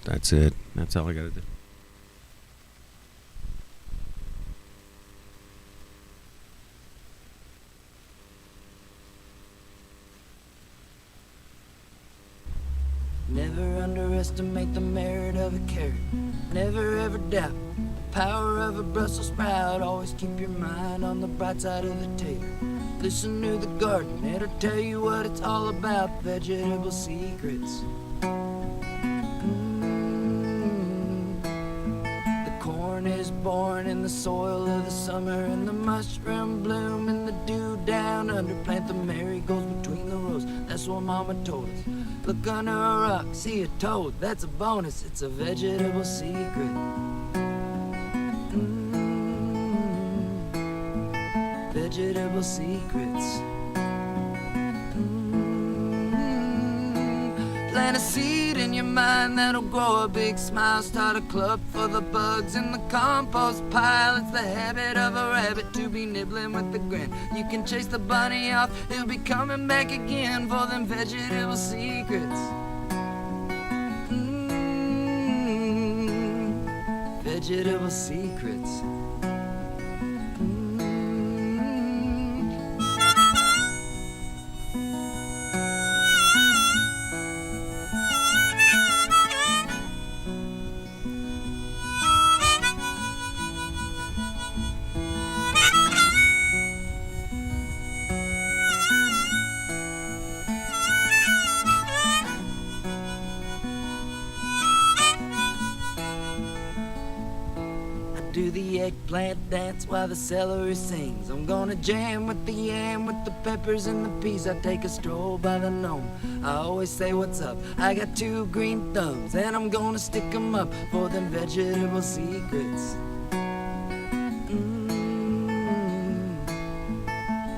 That's it. That's all I gotta do. Never underestimate the merit of a carrot. Never ever doubt the power of a Brussels sprout. Always keep your mind on the bright side of the tater. Listen to the garden, it'll tell you what it's all about. Vegetable secrets. The corn is born in the soil of the summer, and the mushroom bloom in the dew down under. Plant the marigolds between the rows. That's what Mama told us. Look under a rock, see a toad. That's a bonus. It's a vegetable secret. Vegetable secrets. Plant a seed in your mind that'll grow a big smile. Start a club for the bugs in the compost pile. It's the habit of a rabbit to be nibbling with the grin. You can chase the bunny off, he'll be coming back again for them vegetable secrets. Vegetable secrets. Do the eggplant dance while the celery sings. I'm gonna jam with the yam, with the peppers and the peas. I take a stroll by the gnome. I always say what's up. I got 2 green thumbs and I'm gonna stick 'em up for them vegetable secrets.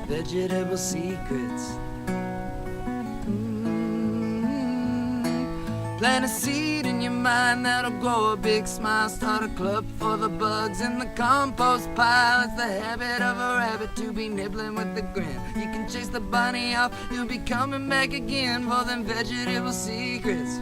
Vegetable secrets. Plant a seed in your mind that'll grow a big smile. Start a club for the bugs in the compost pile. It's the habit of a rabbit to be nibbling with the grin. You can chase the bunny off, he'll be coming back again for them vegetable secrets.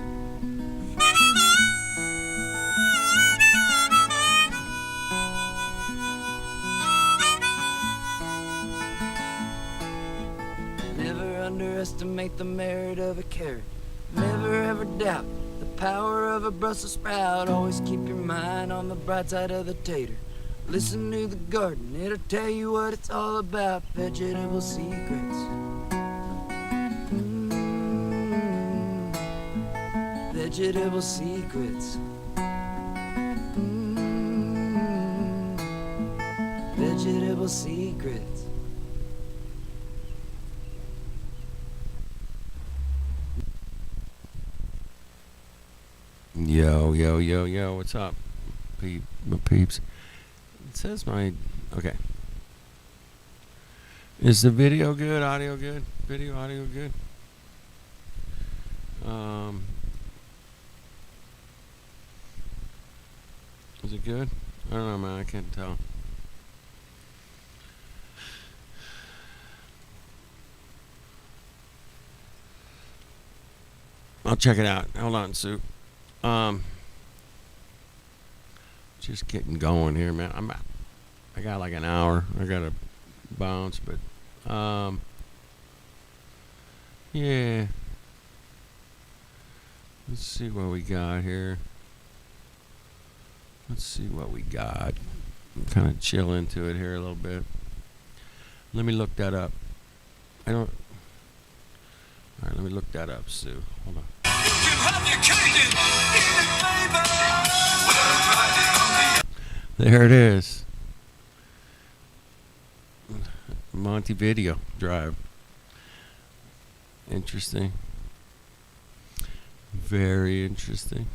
Never underestimate the merit of a carrot. Never ever doubt the power of a Brussels sprout. Always keep your mind on the bright side of the tater. Listen to the garden, it'll tell you what it's all about. Vegetable secrets. Vegetable secrets. Vegetable secrets. Yo, what's up, my peeps? It says okay. Is the video good? Audio good? Video, audio good? Is it good? I don't know, man, I can't tell. I'll check it out. Hold on, Sue. Just getting going here, man. I got like an hour. I gotta bounce, but yeah. Let's see what we got here. Let's see what we got. Kind of chill into it here a little bit. Let me look that up. All right, let me look that up, Sue. Hold on. There it is. Montevideo Drive. Interesting. Very interesting.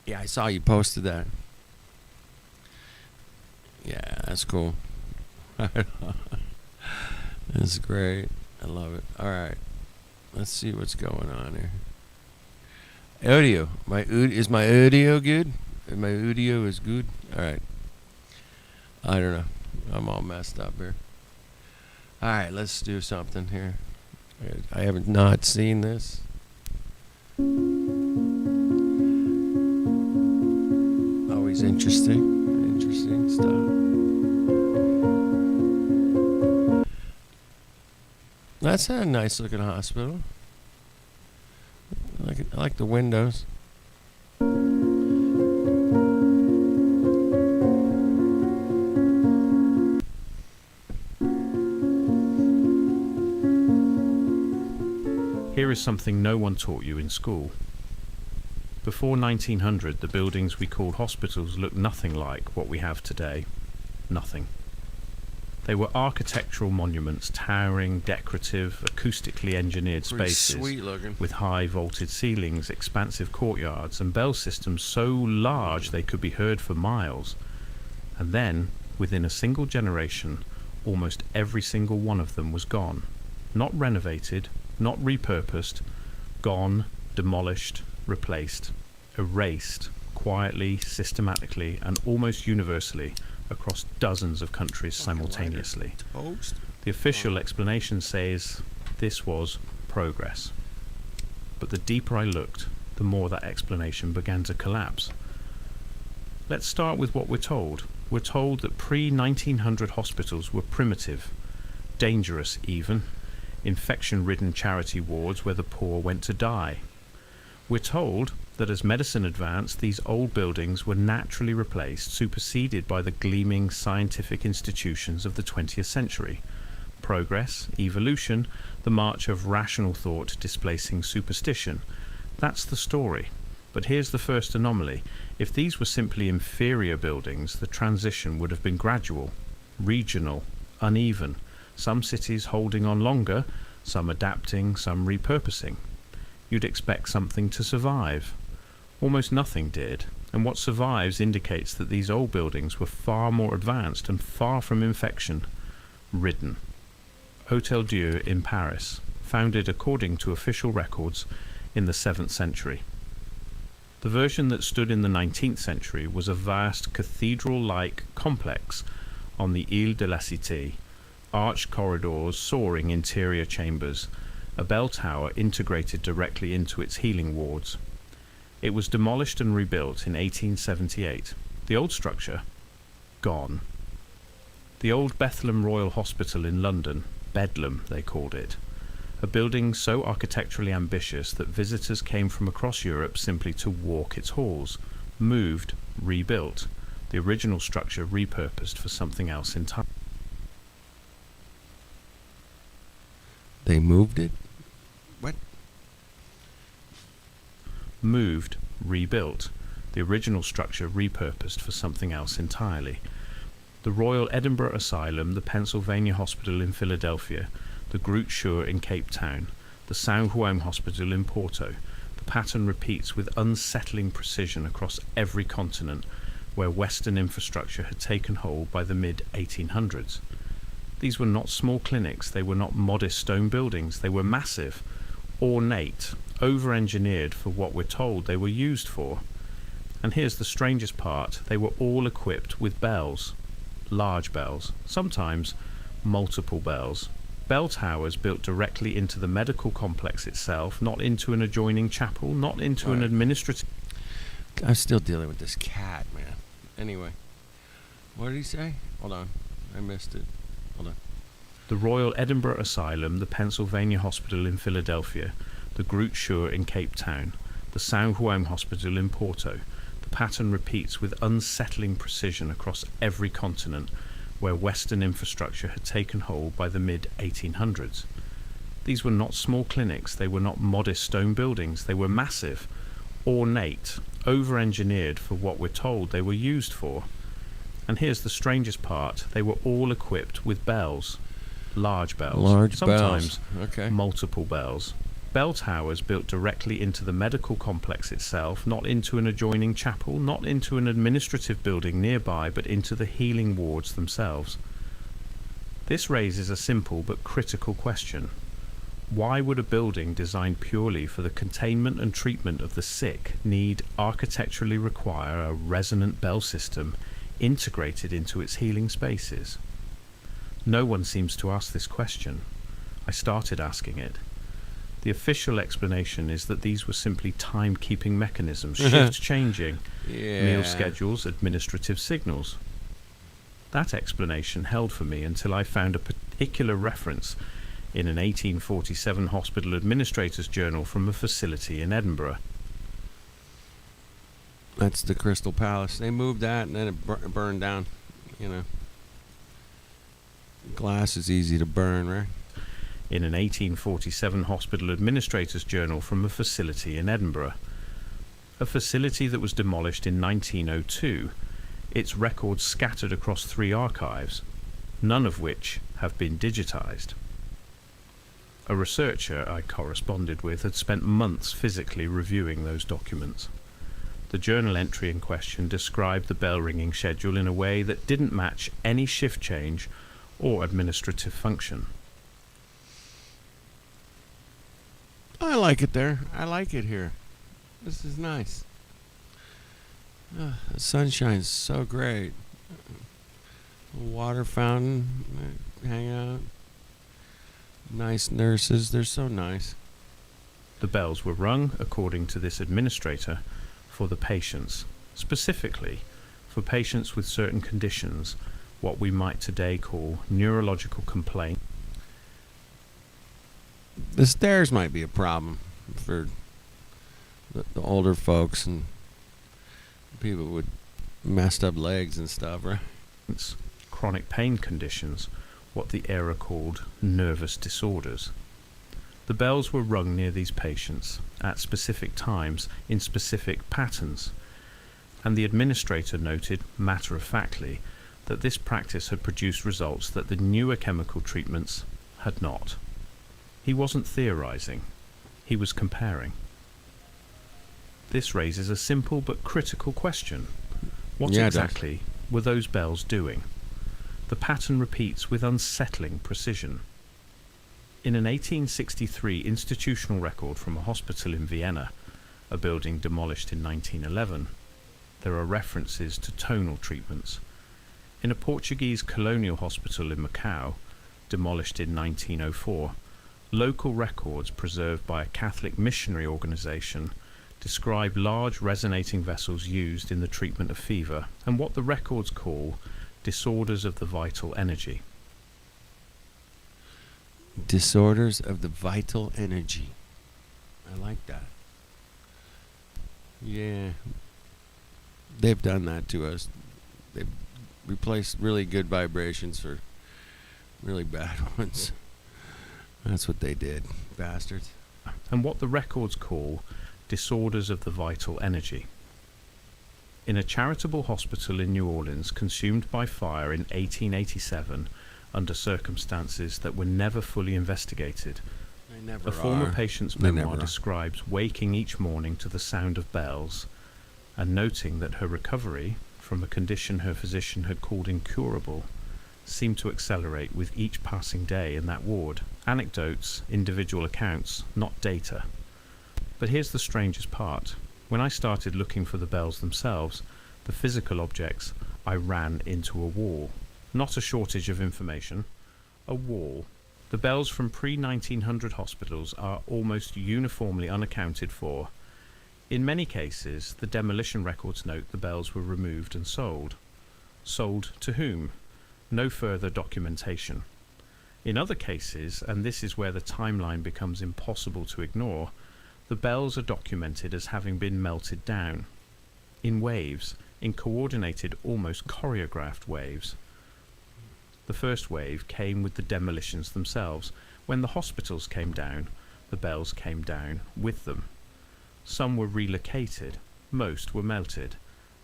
Yeah, I saw you posted that. Yeah, that's cool. That's great. I love it. All right. Let's see what's going on here. Audio. Is my audio good? My audio is good? All right. I don't know. I'm all messed up here. All right, let's do something here. I haven't not seen this. interesting. Interesting stuff. That's a nice looking hospital. I like the windows. Here is something no one taught you in school. Before 1900, the buildings we called hospitals looked nothing like what we have today. Nothing. They were architectural monuments, towering, decorative, acoustically engineered spaces with high vaulted ceilings, expansive courtyards, and bell systems so large they could be heard for miles. And then, within a single generation, almost every single one of them was gone. Not renovated, not repurposed, gone, demolished, replaced, erased, quietly, systematically, and almost universally across dozens of countries simultaneously. The official explanation says this was progress. But the deeper I looked, the more that explanation began to collapse. Let's start with what we're told. We're told that pre-1900 hospitals were primitive, dangerous even, infection-ridden charity wards where the poor went to die. We're told that as medicine advanced, these old buildings were naturally replaced, superseded by the gleaming scientific institutions of the 20th century. Progress, evolution, the march of rational thought displacing superstition. That's the story. But here's the first anomaly. If these were simply inferior buildings, the transition would have been gradual, regional, uneven. Some cities holding on longer, some adapting, some repurposing. You'd expect something to survive. Almost nothing did, and what survives indicates that these old buildings were far more advanced and far from infection-ridden. Hôtel Dieu in Paris, founded according to official records in the 7th century. The version that stood in the 19th century was a vast cathedral-like complex on the Ile de la Cité, arched corridors, soaring interior chambers, a bell tower integrated directly into its healing wards. It was demolished and rebuilt in 1878. The old structure, gone. The old Bethlehem Royal Hospital in London, Bedlam they called it, a building so architecturally ambitious that visitors came from across Europe simply to walk its halls, moved, rebuilt, the original structure repurposed for something else entirely. They moved it? What? Moved, rebuilt, the original structure repurposed for something else entirely. The Royal Edinburgh Asylum, the Pennsylvania Hospital in Philadelphia, the Groote Schuur in Cape Town, the São João Hospital in Porto. The pattern repeats with unsettling precision across every continent where Western infrastructure had taken hold by the mid-1800s. These were not small clinics, they were not modest stone buildings, they were massive, ornate, over-engineered for what we're told they were used for. And here's the strangest part, they were all equipped with bells, large bells, sometimes multiple bells. Bell towers built directly into the medical complex itself, not into an adjoining chapel, not into an administrative... I'm still dealing with this cat, man. Anyway, what did he say? Hold on, I missed it. Hold on. The Royal Edinburgh Asylum, the Pennsylvania Hospital in Philadelphia, the Groote Schuur in Cape Town, the São João Hospital in Porto. The pattern repeats with unsettling precision across every continent where Western infrastructure had taken hold by the mid-1800s. These were not small clinics, they were not modest stone buildings, they were massive, ornate, over-engineered for what we're told they were used for. And here's the strangest part, they were all equipped with bells, large bells, sometimes Okay. multiple bells. Bell towers built directly into the medical complex itself, not into an adjoining chapel, not into an administrative building nearby, but into the healing wards themselves. This raises a simple but critical question. Why would a building designed purely for the containment and treatment of the sick need architecturally require a resonant bell system integrated into its healing spaces? No one seems to ask this question. I started asking it. The official explanation is that these were simply timekeeping mechanisms, shift changing, meal schedules, administrative signals. That explanation held for me until I found a particular reference in an 1847 hospital administrator's journal from a facility in Edinburgh. That's the Crystal Palace. They moved that and then it burned down. You know, glass is easy to burn, right? In an 1847 hospital administrator's journal from a facility in Edinburgh. A facility that was demolished in 1902, its records scattered across 3 archives, none of which have been digitized. A researcher I corresponded with had spent months physically reviewing those documents. The journal entry in question described the bell ringing schedule in a way that didn't match any shift change or administrative function. I like it there. I like it here. This is nice. The sunshine's so great. Water fountain, hang out. Nice nurses, they're so nice. The bells were rung, according to this administrator, for the patients, specifically for patients with certain conditions, what we might today call neurological complaint. The stairs might be a problem for the older folks and people with messed up legs and stuff, right? Chronic pain conditions, what the era called nervous disorders. The bells were rung near these patients at specific times in specific patterns, and the administrator noted matter-of-factly that this practice had produced results that the newer chemical treatments had not. He wasn't theorizing, he was comparing. This raises a simple but critical question. What exactly were those bells doing? The pattern repeats with unsettling precision. In an 1863 institutional record from a hospital in Vienna, a building demolished in 1911, there are references to tonal treatments. In a Portuguese colonial hospital in Macau, demolished in 1904, local records preserved by a Catholic missionary organization describe large resonating vessels used in the treatment of fever and what the records call disorders of the vital energy. Disorders of the vital energy. I like that. Yeah. They've done that to us. They've replaced really good vibrations for really bad ones. That's what they did, bastards. And what the records call disorders of the vital energy. In a charitable hospital in New Orleans consumed by fire in 1887 under circumstances that were never fully investigated, a former patient's memoir describes waking each morning to the sound of bells and noting that her recovery from a condition her physician had called incurable seemed to accelerate with each passing day in that ward. Anecdotes, individual accounts, not data. But here's the strangest part. When I started looking for the bells themselves, the physical objects, I ran into a wall. Not a shortage of information. A wall. The bells from pre-1900 hospitals are almost uniformly unaccounted for. In many cases, the demolition records note the bells were removed and sold. Sold to whom? No further documentation. In other cases, and this is where the timeline becomes impossible to ignore, the bells are documented as having been melted down. In waves, in coordinated, almost choreographed waves. The first wave came with the demolitions themselves. When the hospitals came down, the bells came down with them. Some were relocated, most were melted.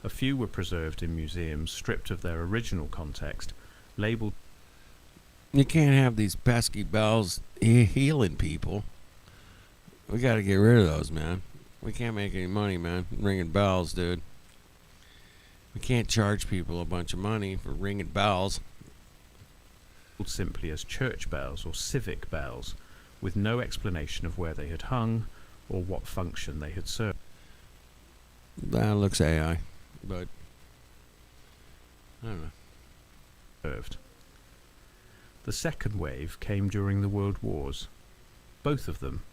A few were preserved in museums, stripped of their original context, labeled. You can't have these pesky bells healing people. We got to get rid of those, man. We can't make any money, man, ringing bells, dude. We can't charge people a bunch of money for ringing bells. Simply as church bells or civic bells, with no explanation of where they had hung or what function they had served. That looks AI, but I don't know. The second wave came during the World Wars. Both of them.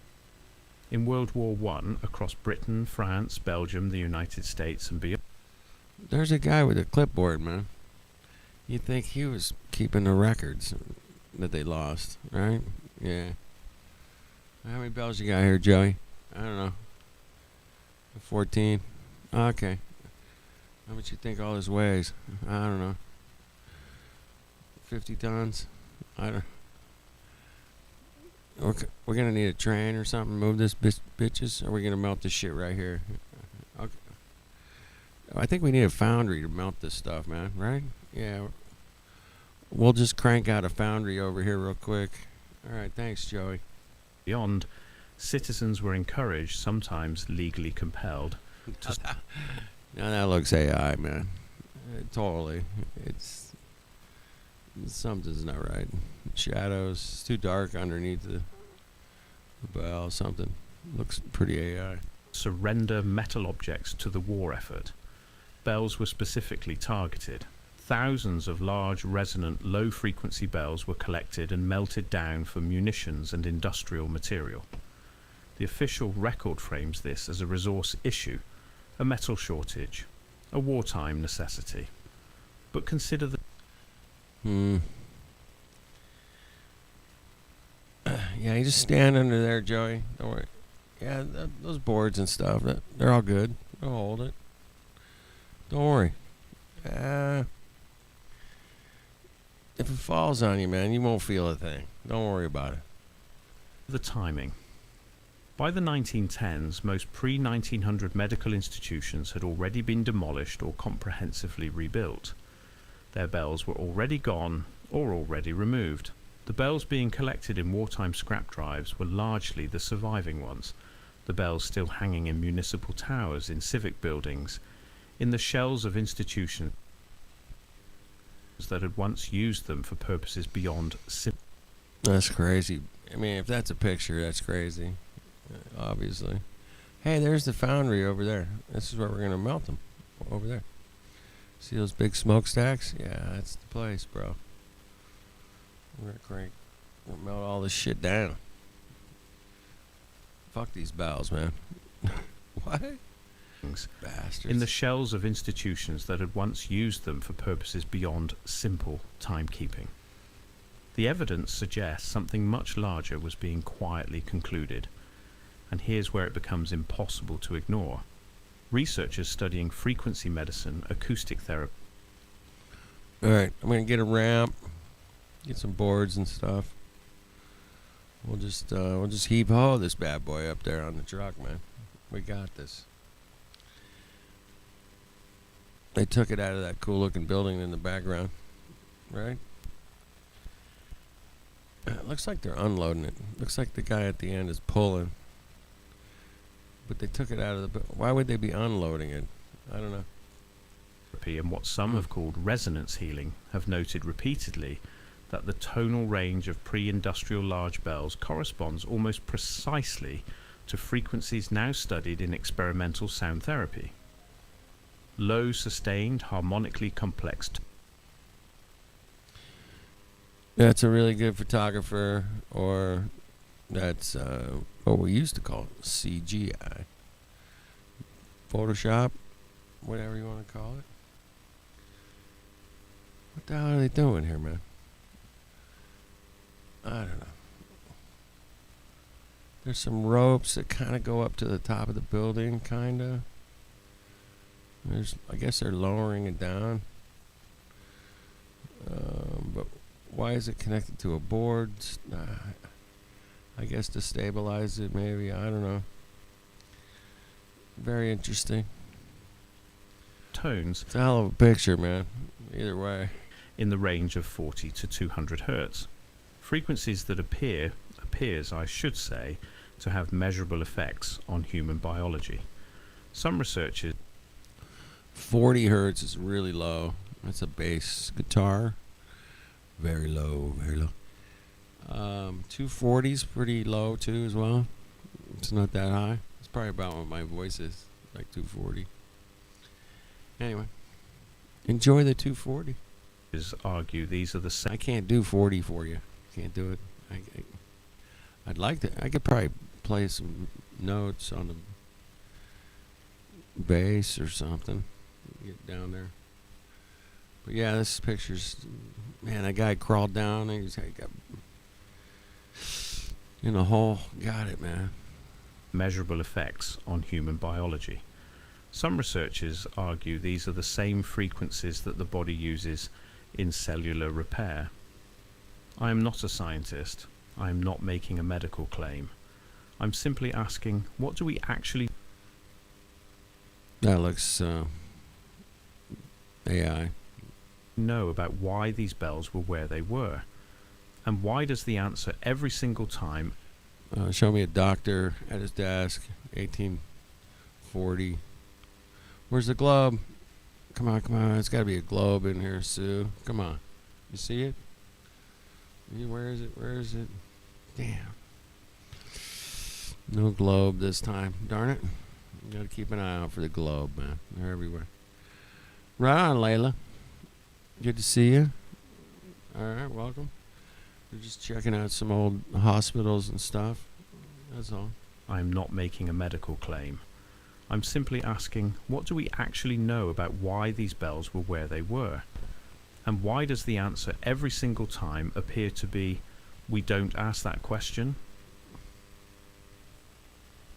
In World War I, across Britain, France, Belgium, the United States, and beyond, There's a guy with a clipboard, man. You'd think he was keeping the records that they lost, right? Yeah. How many bells you got here, Joey? I don't know. 14. Okay. How much you think all this weighs? I don't know. 50 tons? I don't. We're gonna need a train or something. Move this bitches. Or are we gonna melt this shit right here? Okay. I think we need a foundry to melt this stuff, man. Right? Yeah. We'll just crank out a foundry over here real quick. All right. Thanks, Joey. citizens were encouraged, sometimes legally compelled, to Now that looks AI, man. Totally. It's something's not right. Shadows. It's too dark underneath the bell. Something looks pretty AI. surrender metal objects to the war effort. Bells were specifically targeted. Thousands of large, resonant, low-frequency bells were collected and melted down for munitions and industrial material. The official record frames this as a resource issue, a metal shortage, a wartime necessity. But consider the Yeah, you just stand under there, Joey. Don't worry. Yeah, those boards and stuff, they're all good. They'll hold it. Don't worry. If it falls on you, man, you won't feel a thing. Don't worry about it. the timing. By the 1910s, most pre-1900 medical institutions had already been demolished or comprehensively rebuilt. Their bells were already gone or already removed. The bells being collected in wartime scrap drives were largely the surviving ones, the bells still hanging in municipal towers, in civic buildings, in the shells of institutions that had once used them for purposes beyond simple. That's crazy. I mean, if that's a picture, that's crazy. Obviously. Hey, there's the foundry over there. This is where we're going to melt them. Over there. See those big smokestacks? Yeah, that's the place, bro. We're going to melt all this shit down. Fuck these bells, man. What? Bastards. In the shells of institutions that had once used them for purposes beyond simple timekeeping. The evidence suggests something much larger was being quietly concluded, and here's where it becomes impossible to ignore. Researchers studying frequency medicine, acoustic therapy. Alright, I'm going to get a ramp, get some boards and stuff. We'll just heave ho this bad boy up there on the truck, man. We got this. They took it out of that cool looking building in the background, right? It looks like they're unloading it. Looks like the guy at the end is pulling. But they took it out of the... Why would they be unloading it? I don't know. And what some have called resonance healing have noted repeatedly that the tonal range of pre-industrial large bells corresponds almost precisely to frequencies now studied in experimental sound therapy. Low, sustained, harmonically complex. That's a really good photographer, or that's what we used to call it, CGI. Photoshop, whatever you want to call it. What the hell are they doing here, man? I don't know. There's some ropes that kind of go up to the top of the building, kind of. I guess they're lowering it down. But why is it connected to a board? I guess to stabilize it, maybe. I don't know. Very interesting. Tones. It's a hell of a picture, man. Either way. In the range of 40 to 200 hertz. Frequencies that appears, I should say, to have measurable effects on human biology. Some researchers... 40 hertz is really low. That's a bass guitar. Very low, very low. 240 is pretty low too as well. It's not that high. It's probably about what my voice is, like 240. Anyway, enjoy the 240. Argue these are the same. I can't do 40 for you. Can't do it. I'd like to. I could probably play some notes on the base or something. Get down there. But yeah, this picture's, man, that guy crawled down and he got in a hole. Got it, man. Measurable effects on human biology. Some researchers argue these are the same frequencies that the body uses in cellular repair. I am not a scientist. I am not making a medical claim. I'm simply asking, what do we actually That looks AI. know about why these bells were where they were? And why does the answer every single time Show me a doctor at his desk, 1840. Where's the globe? Come on, come on. It's got to be a globe in here, Sue. Come on. You see it? Where is it? Where is it? Damn. No globe this time. Darn it. You got to keep an eye out for the globe, man. They're everywhere. Right on, Layla. Good to see you. All right, welcome. We're just checking out some old hospitals and stuff. That's all. I'm not making a medical claim. I'm simply asking, what do we actually know about why these bells were where they were? And why does the answer every single time appear to be, we don't ask that question?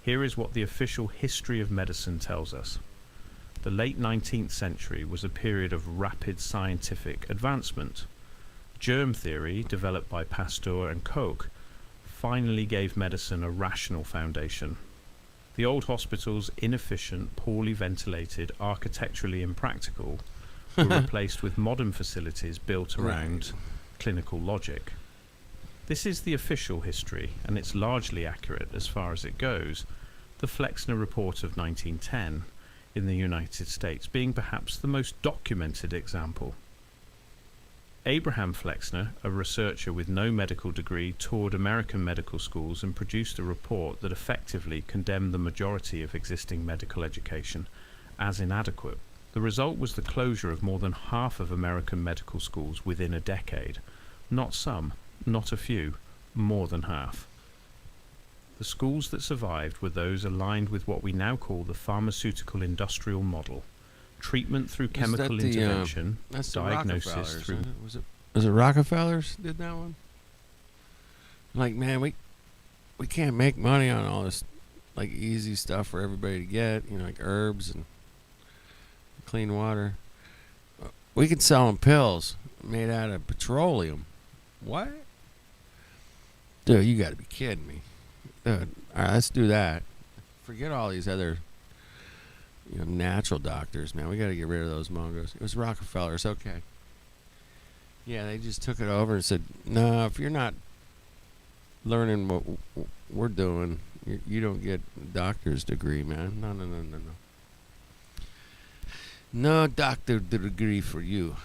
Here is what the official history of medicine tells us. The late 19th century was a period of rapid scientific advancement. Germ theory, developed by Pasteur and Koch, finally gave medicine a rational foundation. The old hospitals, inefficient, poorly ventilated, architecturally impractical, were replaced with modern facilities built around clinical logic. This is the official history, and it's largely accurate as far as it goes, the Flexner Report of 1910 in the United States being perhaps the most documented example. Abraham Flexner, a researcher with no medical degree, toured American medical schools and produced a report that effectively condemned the majority of existing medical education as inadequate. The result was the closure of more than half of American medical schools within a decade. Not some, not a few, more than half. The schools that survived were those aligned with what we now call the pharmaceutical industrial model. Treatment through chemical intervention, diagnosis through... Was it Rockefellers did that one? Like, man, we can't make money on all this, like, easy stuff for everybody to get, you know, like herbs and clean water. We can sell them pills made out of petroleum. What? Dude, you got to be kidding me. Dude, all right, let's do that. Forget all these other... natural doctors, man. We got to get rid of those mongos. It was Rockefellers, okay. Yeah, they just took it over and said, no, if you're not learning what we're doing, you don't get a doctor's degree, man. No. No doctor degree for you.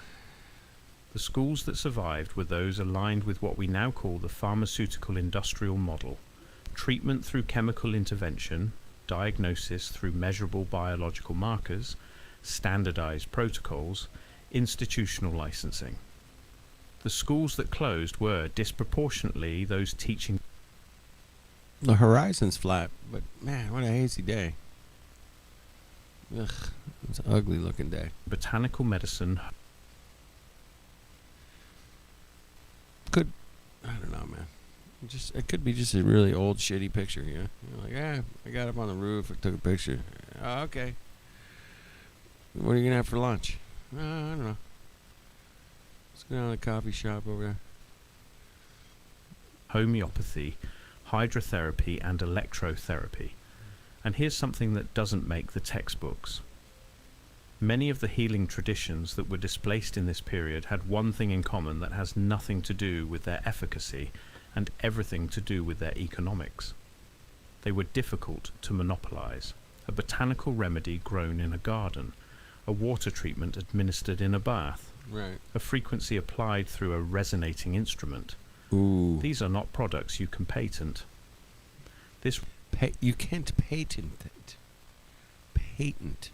The schools that survived were those aligned with what we now call the pharmaceutical industrial model. Treatment through chemical intervention, diagnosis through measurable biological markers, standardized protocols, institutional licensing. The schools that closed were disproportionately those teaching. The horizon's flat, but man, what a hazy day. Ugh, it's an ugly looking day. Botanical medicine. I don't know, man. It could be just a really old, shitty picture, you know? You're like, I got up on the roof, I took a picture. Oh, okay. What are you going to have for lunch? I don't know. Let's go down to the coffee shop over there. Homeopathy, hydrotherapy, and electrotherapy. And here's something that doesn't make the textbooks. Many of the healing traditions that were displaced in this period had one thing in common that has nothing to do with their efficacy and everything to do with their economics. They were difficult to monopolize. A botanical remedy grown in a garden, a water treatment administered in a bath, right. A frequency applied through a resonating instrument. Ooh. These are not products you can patent. You can't patent it. Patent.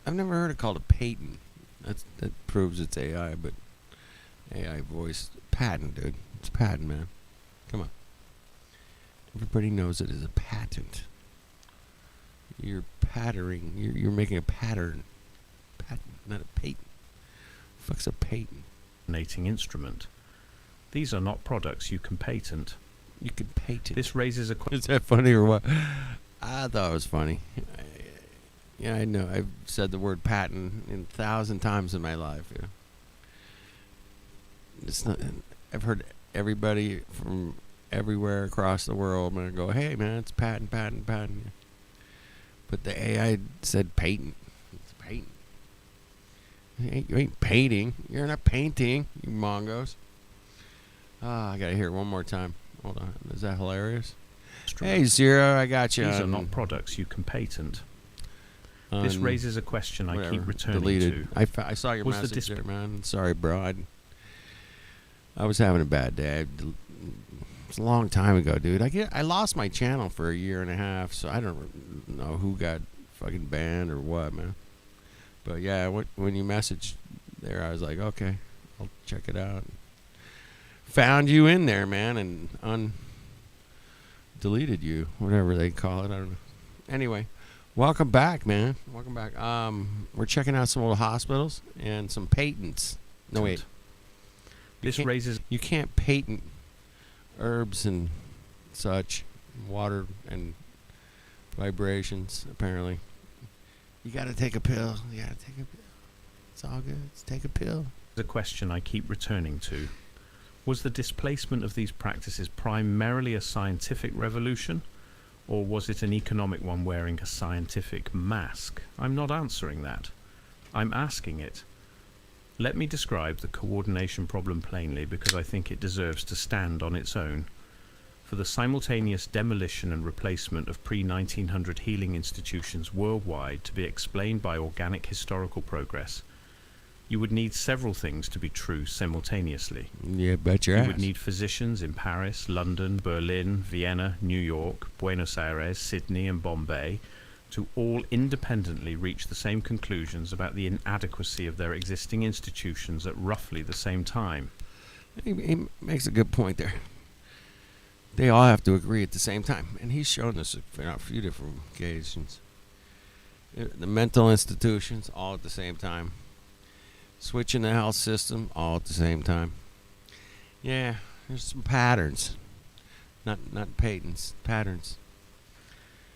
I've never heard it called a patent. That proves it's AI, but AI voice. Patent, dude. It's patent, man. Come on. Everybody knows it is a patent. You're patterning. You're making a pattern. Patent, not a patent. Fuck's a patent? Coordinating instrument. These are not products you can patent. You can patent. This raises a Is that funny or what? I thought it was funny. Yeah, I know. I've said the word patent 1,000 times in my life. Yeah. It's not. I've heard everybody from everywhere across the world man go, "Hey, man, it's patent, patent, patent." But the AI said patent. It's patent. You ain't painting. You're not painting, you mongos. I gotta hear it one more time. Hold on. Is that hilarious? Hey, Zero, I got you. These are not products you can patent. This raises a question I keep returning deleted. to. I saw your message there, man. Sorry, bro. I was having a bad day. It's a long time ago, dude. I lost my channel for a year and a half, so I don't know who got fucking banned or what, man. But yeah, when you messaged there, I was like, okay, I'll check it out. Found you in there, man, and deleted you, whatever they call it. I don't know. Anyway, welcome back, man. Welcome back. We're checking out some old hospitals and some patents. No, wait. You can't patent herbs and such, water and vibrations, apparently. You gotta take a pill. You gotta take a pill. It's all good. Just take a pill. The question I keep returning to. Was the displacement of these practices primarily a scientific revolution, or was it an economic one wearing a scientific mask? I'm not answering that. I'm asking it. Let me describe the coordination problem plainly because I think it deserves to stand on its own. For the simultaneous demolition and replacement of pre-1900 healing institutions worldwide to be explained by organic historical progress, you would need several things to be true simultaneously. Yeah, bet your ass. You would need physicians in Paris, London, Berlin, Vienna, New York, Buenos Aires, Sydney and Bombay to all independently reach the same conclusions about the inadequacy of their existing institutions at roughly the same time. He makes a good point there. They all have to agree at the same time. And he's shown this on a few different occasions. The mental institutions, all at the same time. Switching the health system, all at the same time. Yeah, there's some patterns. Not patents, patterns.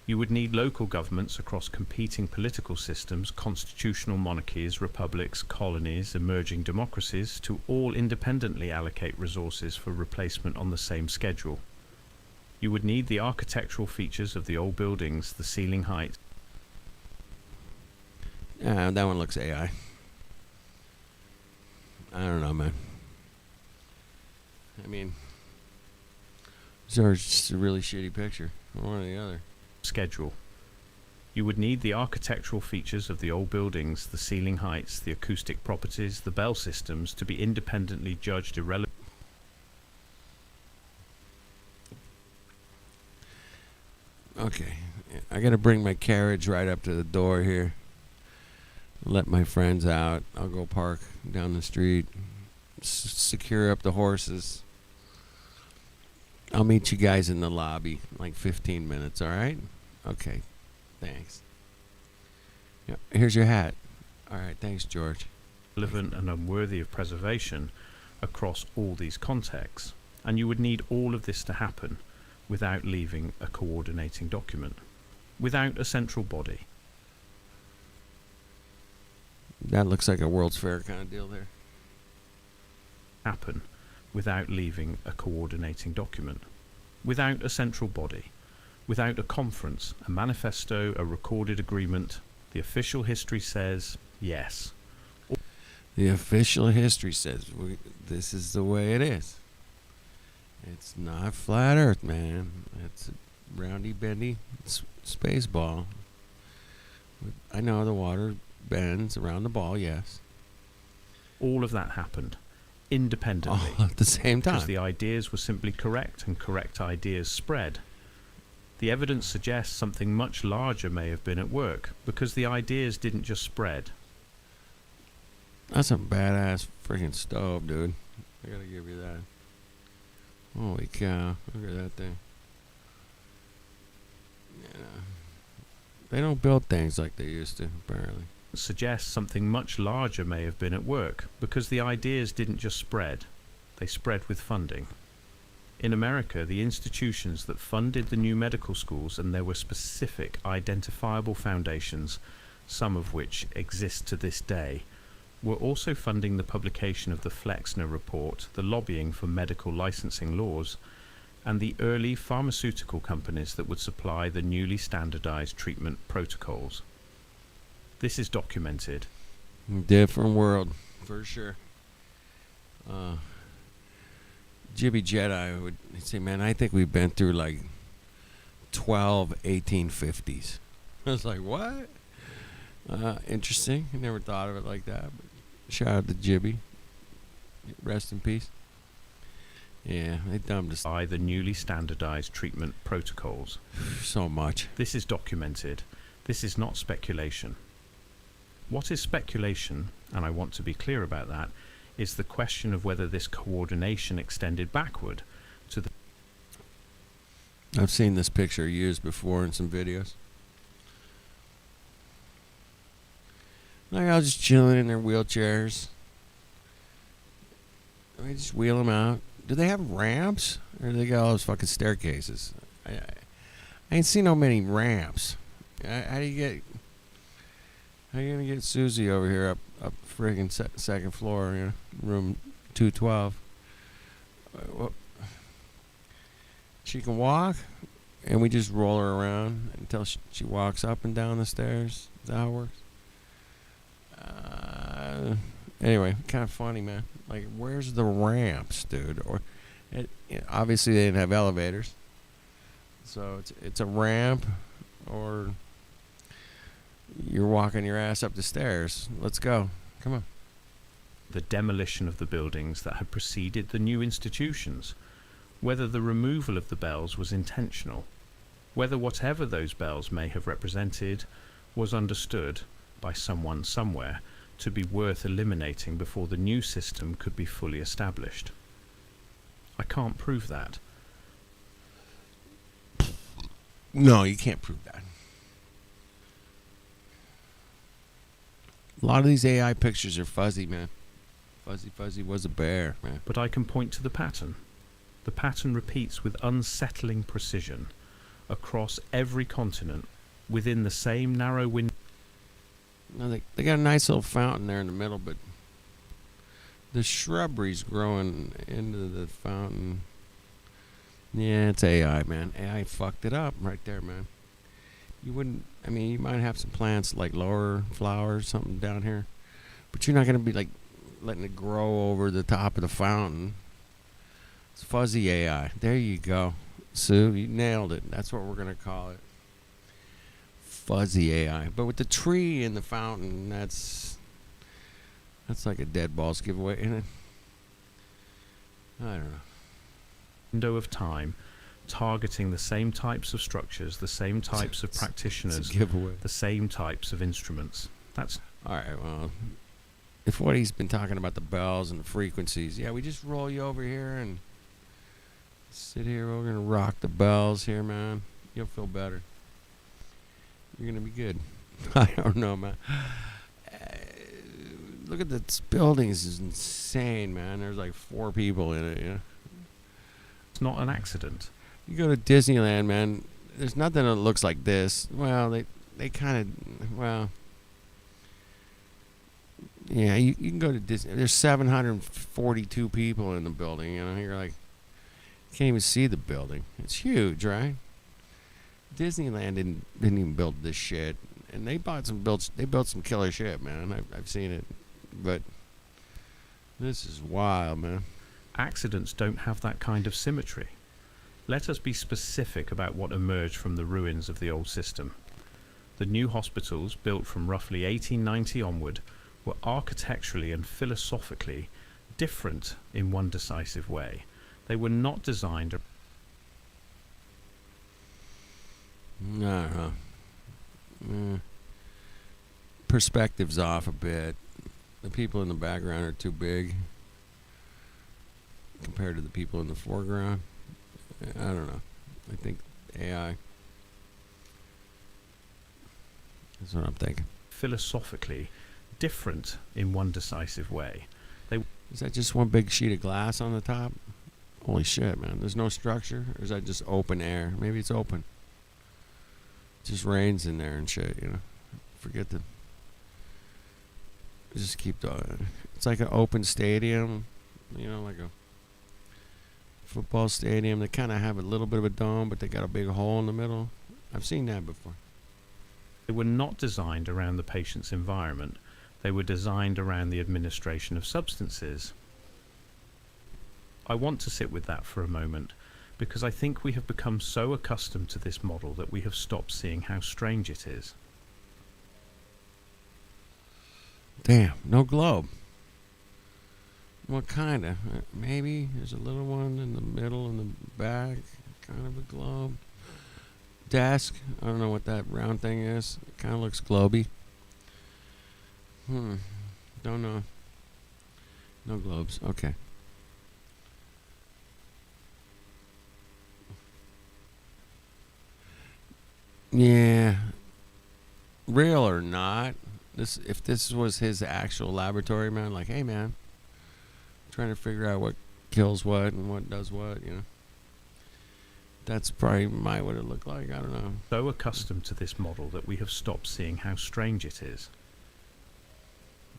You would need local governments across competing political systems, constitutional monarchies, republics, colonies, emerging democracies, to all independently allocate resources for replacement on the same schedule. You would need the architectural features of the old buildings, the ceiling height. Yeah, that one looks AI. I don't know, man. I mean, it's just a really shitty picture. One or the other. Schedule. You would need the architectural features of the old buildings, the ceiling heights, the acoustic properties, the bell systems to be independently judged irrelevant. Okay, I gotta bring my carriage right up to the door here. Let my friends out. I'll go park down the street. Secure up the horses. I'll meet you guys in the lobby, like 15 minutes, all right? Okay, thanks. Yeah, here's your hat. All right, thanks, George. Relevant and unworthy of preservation across all these contexts. And you would need all of this to happen without leaving a coordinating document, without a central body. That looks like a World's Fair kind of deal there. Happen without leaving a coordinating document, without a central body, without a conference, a manifesto, a recorded agreement. The official history says yes. The official history says this is the way it is. It's not flat Earth, man. It's a roundy, bendy space ball. I know the water bends around the ball, yes. All of that happened independently. All at the same time. Because the ideas were simply correct and correct ideas spread. The evidence suggests something much larger may have been at work because the ideas didn't just spread. That's a badass freaking stove, dude. I gotta give you that. Holy cow. Look at that thing. They don't build things like they used to, apparently. Suggests something much larger may have been at work, because the ideas didn't just spread, they spread with funding. In America, the institutions that funded the new medical schools, and there were specific identifiable foundations, some of which exist to this day, were also funding the publication of the Flexner Report, the lobbying for medical licensing laws, and the early pharmaceutical companies that would supply the newly standardized treatment protocols. This is documented. Different world, for sure. Jibby Jedi would say, man, I think we've been through like 12 1850s. I was like, what? Interesting. I never thought of it like that. But shout out to Jibby. Rest in peace. Yeah, they dumbed us By the newly standardized treatment protocols. so much. This is documented. This is not speculation. What is speculation, and I want to be clear about that, is the question of whether this coordination extended backward to the... I've seen this picture years before in some videos. Like, I was just chilling in their wheelchairs. I mean, just wheel them out. Do they have ramps? Or do they got all those fucking staircases? I ain't seen no many ramps. How do you get... How you gonna get Susie over here up friggin' second floor, you know, room 212? She can walk, and we just roll her around until she walks up and down the stairs. Is that how it works? Anyway, kind of funny, man. Like, where's the ramps, dude? Or obviously they didn't have elevators, so it's a ramp, or you're walking your ass up the stairs. Let's go. Come on. The demolition of the buildings that had preceded the new institutions, whether the removal of the bells was intentional, whether whatever those bells may have represented was understood by someone somewhere to be worth eliminating before the new system could be fully established. I can't prove that. No, you can't prove that. A lot of these AI pictures are fuzzy, man. Fuzzy was a bear, man. But I can point to the pattern. The pattern repeats with unsettling precision across every continent within the same narrow window. No, they got a nice little fountain there in the middle, but the shrubbery's growing into the fountain. Yeah, it's AI, man. AI fucked it up right there, man. You wouldn't, I mean, you might have some plants like lower flowers, something down here, but you're not going to be like letting it grow over the top of the fountain. It's fuzzy AI. There you go. Sue, you nailed it. That's what we're going to call it. Fuzzy AI. But with the tree in the fountain, that's like a dead balls giveaway, isn't it? I don't know. Window of time, targeting the same types of structures, the same types of practitioners, giveaway. the same types of instruments. That's all right. Well, if what he's been talking about the bells and the frequencies, yeah, we just roll you over here and sit here. We're gonna rock the bells here, man. You'll feel better. You're gonna be good. I don't know, man. Look at this building. This is insane, man. There's like 4 people in it. Yeah. it's not an accident. You go to Disneyland, man. There's nothing that looks like this. Well, they kind of, well, yeah. You can go to Disney. There's 742 people in the building. You know, you're like, you can't even see the building. It's huge, right? Disneyland didn't even build this shit, and they built some killer shit, man. I've seen it, but this is wild, man. Accidents don't have that kind of symmetry. Let us be specific about what emerged from the ruins of the old system. The new hospitals, built from roughly 1890 onward, were architecturally and philosophically different in one decisive way. They were not designed... No. Perspective's off a bit. The people in the background are too big compared to the people in the foreground. I don't know. I think AI. That's what I'm thinking. Philosophically different in one decisive way. Is that just one big sheet of glass on the top? Holy shit, man. There's no structure? Or is that just open air? Maybe it's open. It just rains in there and shit, you know. Forget the... Just keep the... It's like an open stadium, you know, like a football stadium. They kind of have a little bit of a dome, but they got a big hole in the middle. I've seen that before. They were not designed around the patient's environment. They were designed around the administration of substances. I want to sit with that for a moment, because I think we have become so accustomed to this model that we have stopped seeing how strange it is. Damn, no globe. What kind of? Maybe there's a little one in the middle and the back, kind of a globe. Desk, I don't know what that round thing is. It kind of looks globy. Don't know. No globes. Okay. Yeah. Real or not, if this was his actual laboratory, man, like, hey, man, trying to figure out what kills what and what does what, you know. That's probably what it looked like. I don't know. So accustomed to this model that we have stopped seeing how strange it is.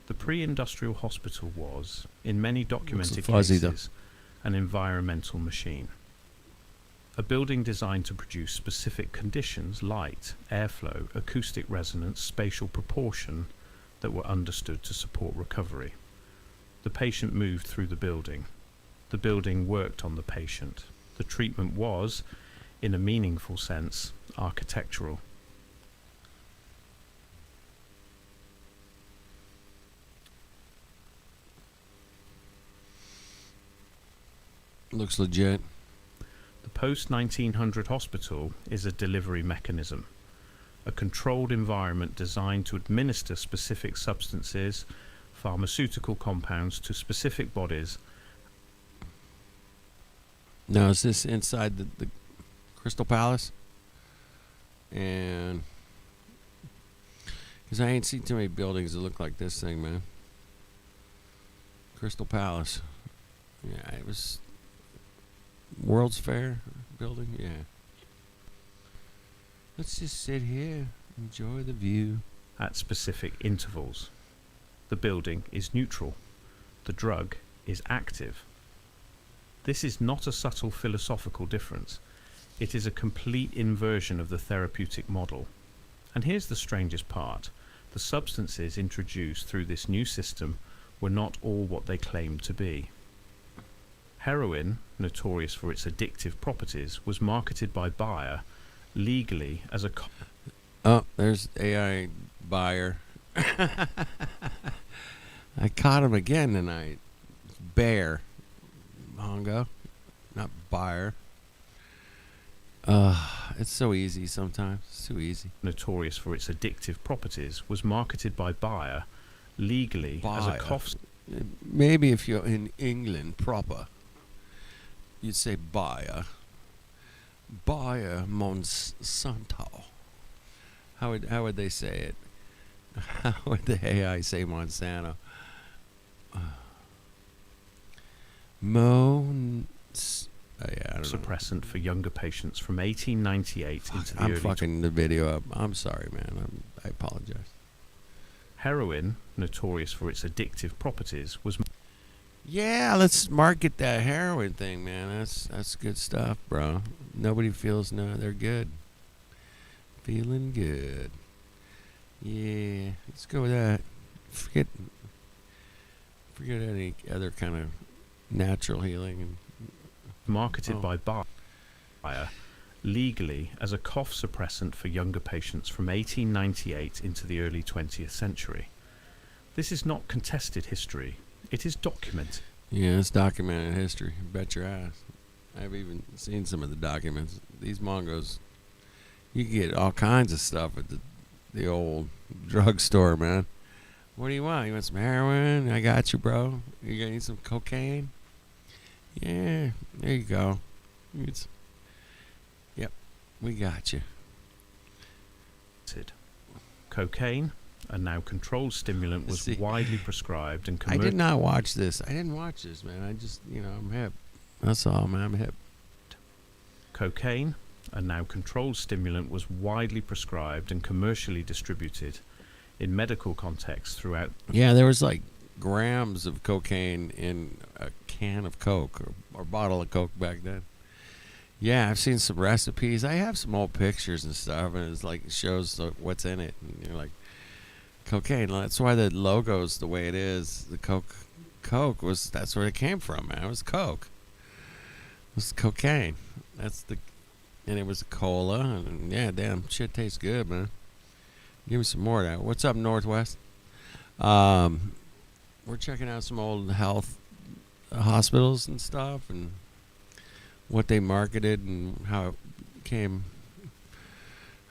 The pre-industrial hospital was, in many documented cases, an environmental machine. A building designed to produce specific conditions, light, airflow, acoustic resonance, spatial proportion, that were understood to support recovery. The patient moved through the building. The building worked on the patient. The treatment was, in a meaningful sense, architectural. Looks legit. The post-1900 hospital is a delivery mechanism, a controlled environment designed to administer specific substances, pharmaceutical compounds to specific bodies. Now, is this inside the Crystal Palace? And... Because I ain't seen too many buildings that look like this thing, man. Crystal Palace. Yeah, it was... World's Fair building? Yeah. Let's just sit here, enjoy the view. At specific intervals. The building is neutral. The drug is active. This is not a subtle philosophical difference. It is a complete inversion of the therapeutic model. And here's the strangest part. The substances introduced through this new system were not all what they claimed to be. Heroin, notorious for its addictive properties, was marketed by Bayer legally as a... Oh, there's AI Bayer. I caught him again tonight. Bear. Mongo. Not Bayer. It's so easy sometimes. It's too easy. Notorious for its addictive properties, was marketed by Bayer legally as a cough... Maybe if you're in England proper, you'd say Bayer. Bayer Monsanto. How would they say it? How would the AI say Monsanto? Yeah, I don't know. Suppressant for younger patients from 1898 into the I'm early... fucking the video up. I'm sorry, man. I apologize. Heroin, notorious for its addictive properties, was... Yeah, let's market that heroin thing, man. That's good stuff, bro. Nobody feels they're good. Feeling good. Yeah, let's go with that. Forget any other kind of natural healing. And marketed by Bayer legally as a cough suppressant for younger patients from 1898 into the early 20th century. This is not contested history. It is documented. Yeah, it's documented history. Bet your ass. I've even seen some of the documents. These Mongos, you can get all kinds of stuff at the old drugstore, man. What do you want? You want some heroin? I got you, bro. You gonna need some cocaine? Yeah, there you go. Yep, we got you. Cocaine, a now controlled stimulant, was See, widely prescribed and I did not watch this. I didn't watch this, man. I just, I'm hip. That's all, man. I'm hip. Cocaine, a now controlled stimulant, was widely prescribed and commercially distributed in medical contexts throughout. Yeah, there was like grams of cocaine in a can of Coke or bottle of Coke back then. Yeah, I've seen some recipes. I have some old pictures and stuff, and it's like it shows what's in it. And you're like, cocaine. That's why the logo's the way it is. The Coke was, that's where it came from, man. It was Coke. It was cocaine. And it was cola, and yeah, damn, shit tastes good, man. Give me some more of that. What's up, Northwest? We're checking out some old health hospitals and stuff, and what they marketed and how it came,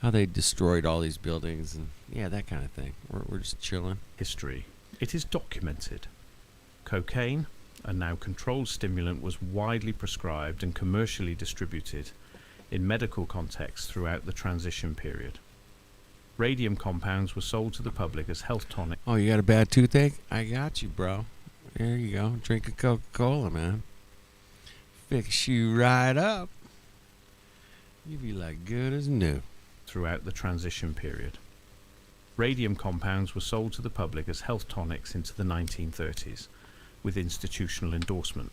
how they destroyed all these buildings, and yeah, that kind of thing. We're just chilling. History. It is documented. Cocaine, a now controlled stimulant, was widely prescribed and commercially distributed in medical contexts throughout the transition period. Radium compounds were sold to the public as health tonic. Oh, you got a bad toothache? I got you, bro. There you go. Drink a Coca-Cola, man. Fix you right up. You be like good as new. Throughout the transition period. Radium compounds were sold to the public as health tonics into the 1930s, with institutional endorsement.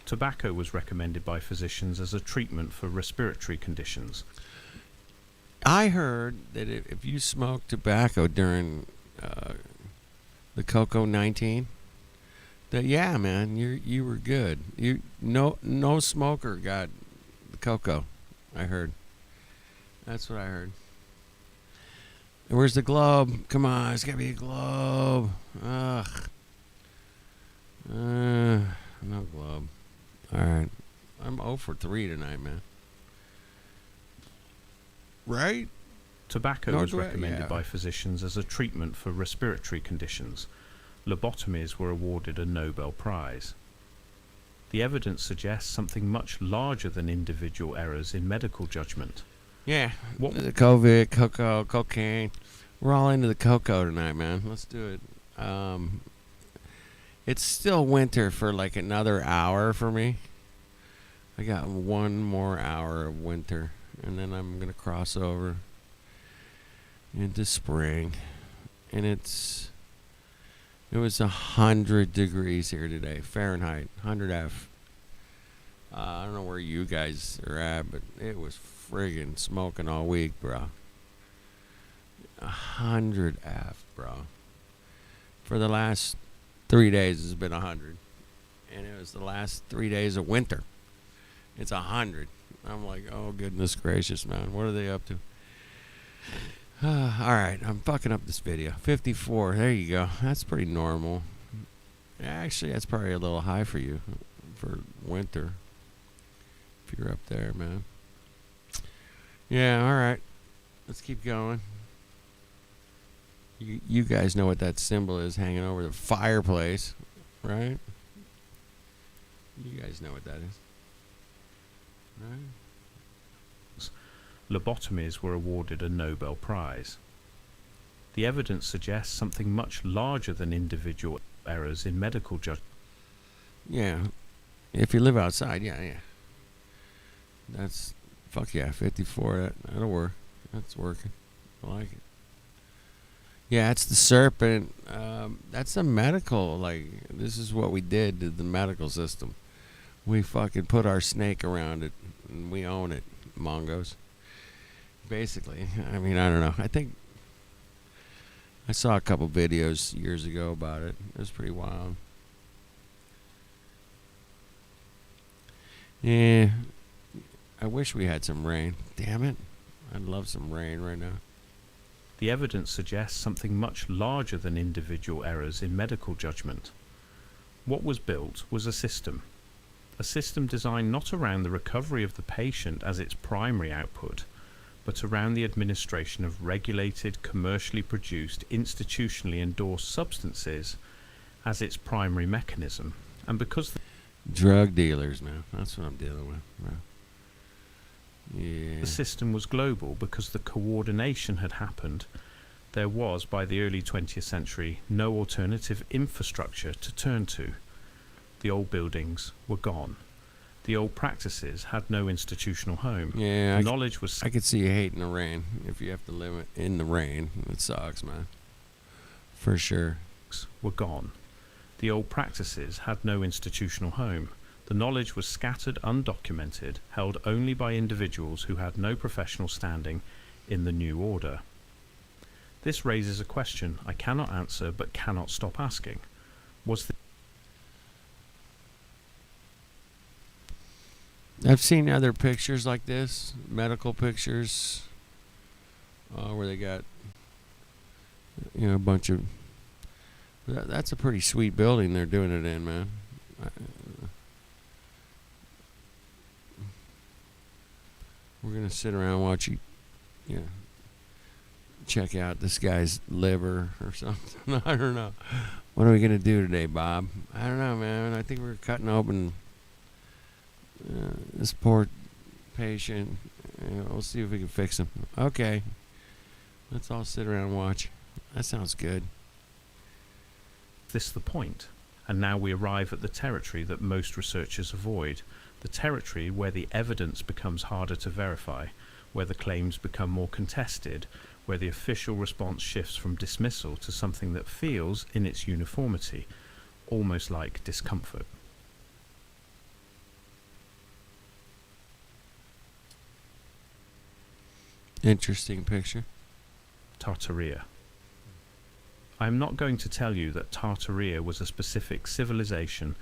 Tobacco was recommended by physicians as a treatment for respiratory conditions. I heard that if you smoked tobacco during the Coco-19, that yeah, man, you were good. No smoker got the cocoa. I heard. That's what I heard. And where's the globe? Come on, it's gotta be a globe. Ugh. No globe. All right, I'm 0 for 3 tonight, man. Right? Tobacco was recommended by physicians as a treatment for respiratory conditions. Lobotomies were awarded a Nobel Prize. The evidence suggests something much larger than individual errors in medical judgment. Yeah, the COVID, cocoa, cocaine. We're all into the cocoa tonight, man. Let's do it. It's still winter for like another hour for me. I got 1 more hour of winter, and then I'm going to cross over into spring. And it was 100 degrees here today, Fahrenheit, 100 F. I don't know where you guys are at, but it was friggin' smoking all week, bro. 100 F, bro. For the last 3 days, it's been 100. And it was the last 3 days of winter. It's 100. I'm like, oh, goodness gracious, man. What are they up to? All right, I'm fucking up this video. 54. There you go. That's pretty normal. Actually, that's probably a little high for you for winter. If you're up there, man. Yeah, all right. Let's keep going. You guys know what that symbol is hanging over the fireplace, right? You guys know what that is. Right? Lobotomies were awarded a Nobel Prize. The evidence suggests something much larger than individual errors in medical judgment. Yeah. If you live outside, yeah. That's, fuck yeah, 54. That'll work. That's working. I like it. Yeah, it's the serpent. That's a medical, like, this is what we did to the medical system. We fucking put our snake around it, and we own it, Mongos. Basically. I mean, I don't know. I think I saw a couple videos years ago about it. It was pretty wild. Yeah. I wish we had some rain. Damn it. I'd love some rain right now. The evidence suggests something much larger than individual errors in medical judgment. What was built was a system designed not around the recovery of the patient as its primary output, but around the administration of regulated, commercially produced, institutionally endorsed substances as its primary mechanism. And because drug dealers, man, that's what I'm dealing with, man. Yeah. The system was global, because the coordination had happened There was, by the early 20th century, no alternative infrastructure to turn to. The old buildings were gone. The old practices had no institutional home. Yeah, Knowledge was I could see you hating the rain if you have to live in the rain. It sucks, man. For sure. were gone. The old practices had no institutional home. The knowledge was scattered, undocumented, held only by individuals who had no professional standing in the new order. This raises a question I cannot answer but cannot stop asking. Was the I've seen other pictures like this, medical pictures, where they got, a bunch of. That's a pretty sweet building they're doing it in, man. We're gonna sit around and watch you, check out this guy's liver or something. I don't know. What are we gonna do today, Bob? I don't know, man. I think we're cutting open this poor patient. We'll see if we can fix him. Okay. Let's all sit around and watch. That sounds good. This the point? And now we arrive at the territory that most researchers avoid, the territory where the evidence becomes harder to verify, where the claims become more contested, where the official response shifts from dismissal to something that feels, in its uniformity, almost like discomfort. Interesting picture. Tartaria. I am not going to tell you that Tartaria was a specific civilization.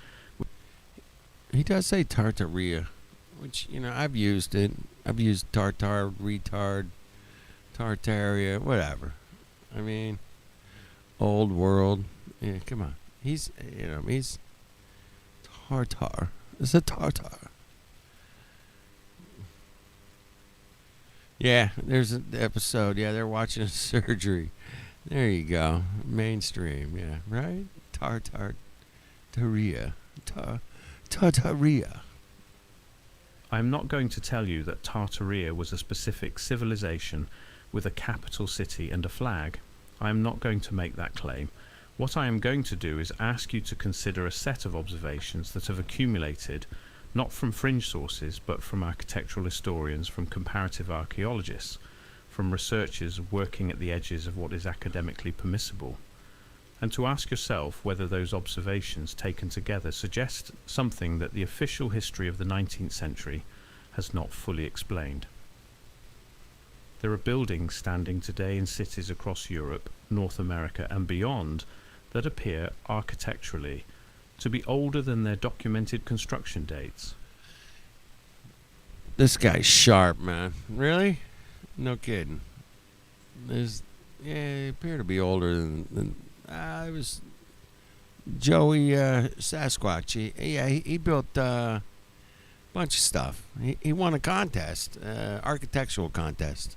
He does say Tartaria, which, I've used it. I've used tartar, retard, Tartaria, whatever. I mean, old world. Yeah, come on. He's Tartar. It's a Tartar. Yeah, there's an episode. Yeah, they're watching a surgery. There you go. Mainstream. Yeah, right? Tartaria. Tartaria. I am not going to tell you that Tartaria was a specific civilization with a capital city and a flag. I am not going to make that claim. What I am going to do is ask you to consider a set of observations that have accumulated, not from fringe sources, but from architectural historians, from comparative archaeologists, from researchers working at the edges of what is academically permissible, and to ask yourself whether those observations taken together suggest something that the official history of the 19th century has not fully explained. There are buildings standing today in cities across Europe, North America and beyond that appear architecturally to be older than their documented construction dates. This guy's sharp, man. Really? No kidding. They appear to be older than it was Joey Sasquatch. He built a bunch of stuff. He won a contest, architectural contest,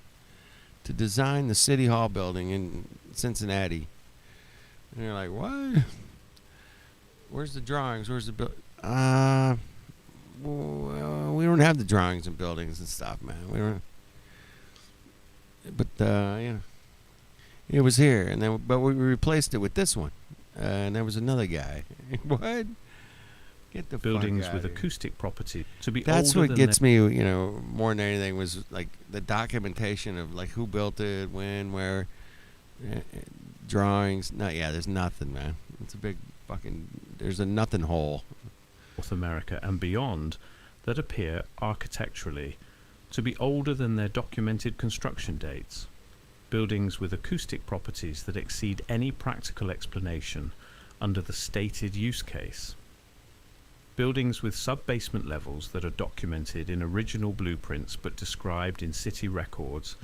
to design the City Hall building in Cincinnati. And you're like, what? Where's the drawings? Where's the build? Well, we don't have the drawings and buildings and stuff, man. We don't. But it was here, and then but we replaced it with this one, and there was another guy. What? Get the buildings fuck with out of acoustic property to be. That's older what than gets me, more than anything was like the documentation of like who built it, when, where, drawings. There's nothing, man. It's a big fucking. There's a nothing hole. North America and beyond that appear architecturally to be older than their documented construction dates. Buildings with acoustic properties that exceed any practical explanation under the stated use case. Buildings with sub-basement levels that are documented in original blueprints but described in city records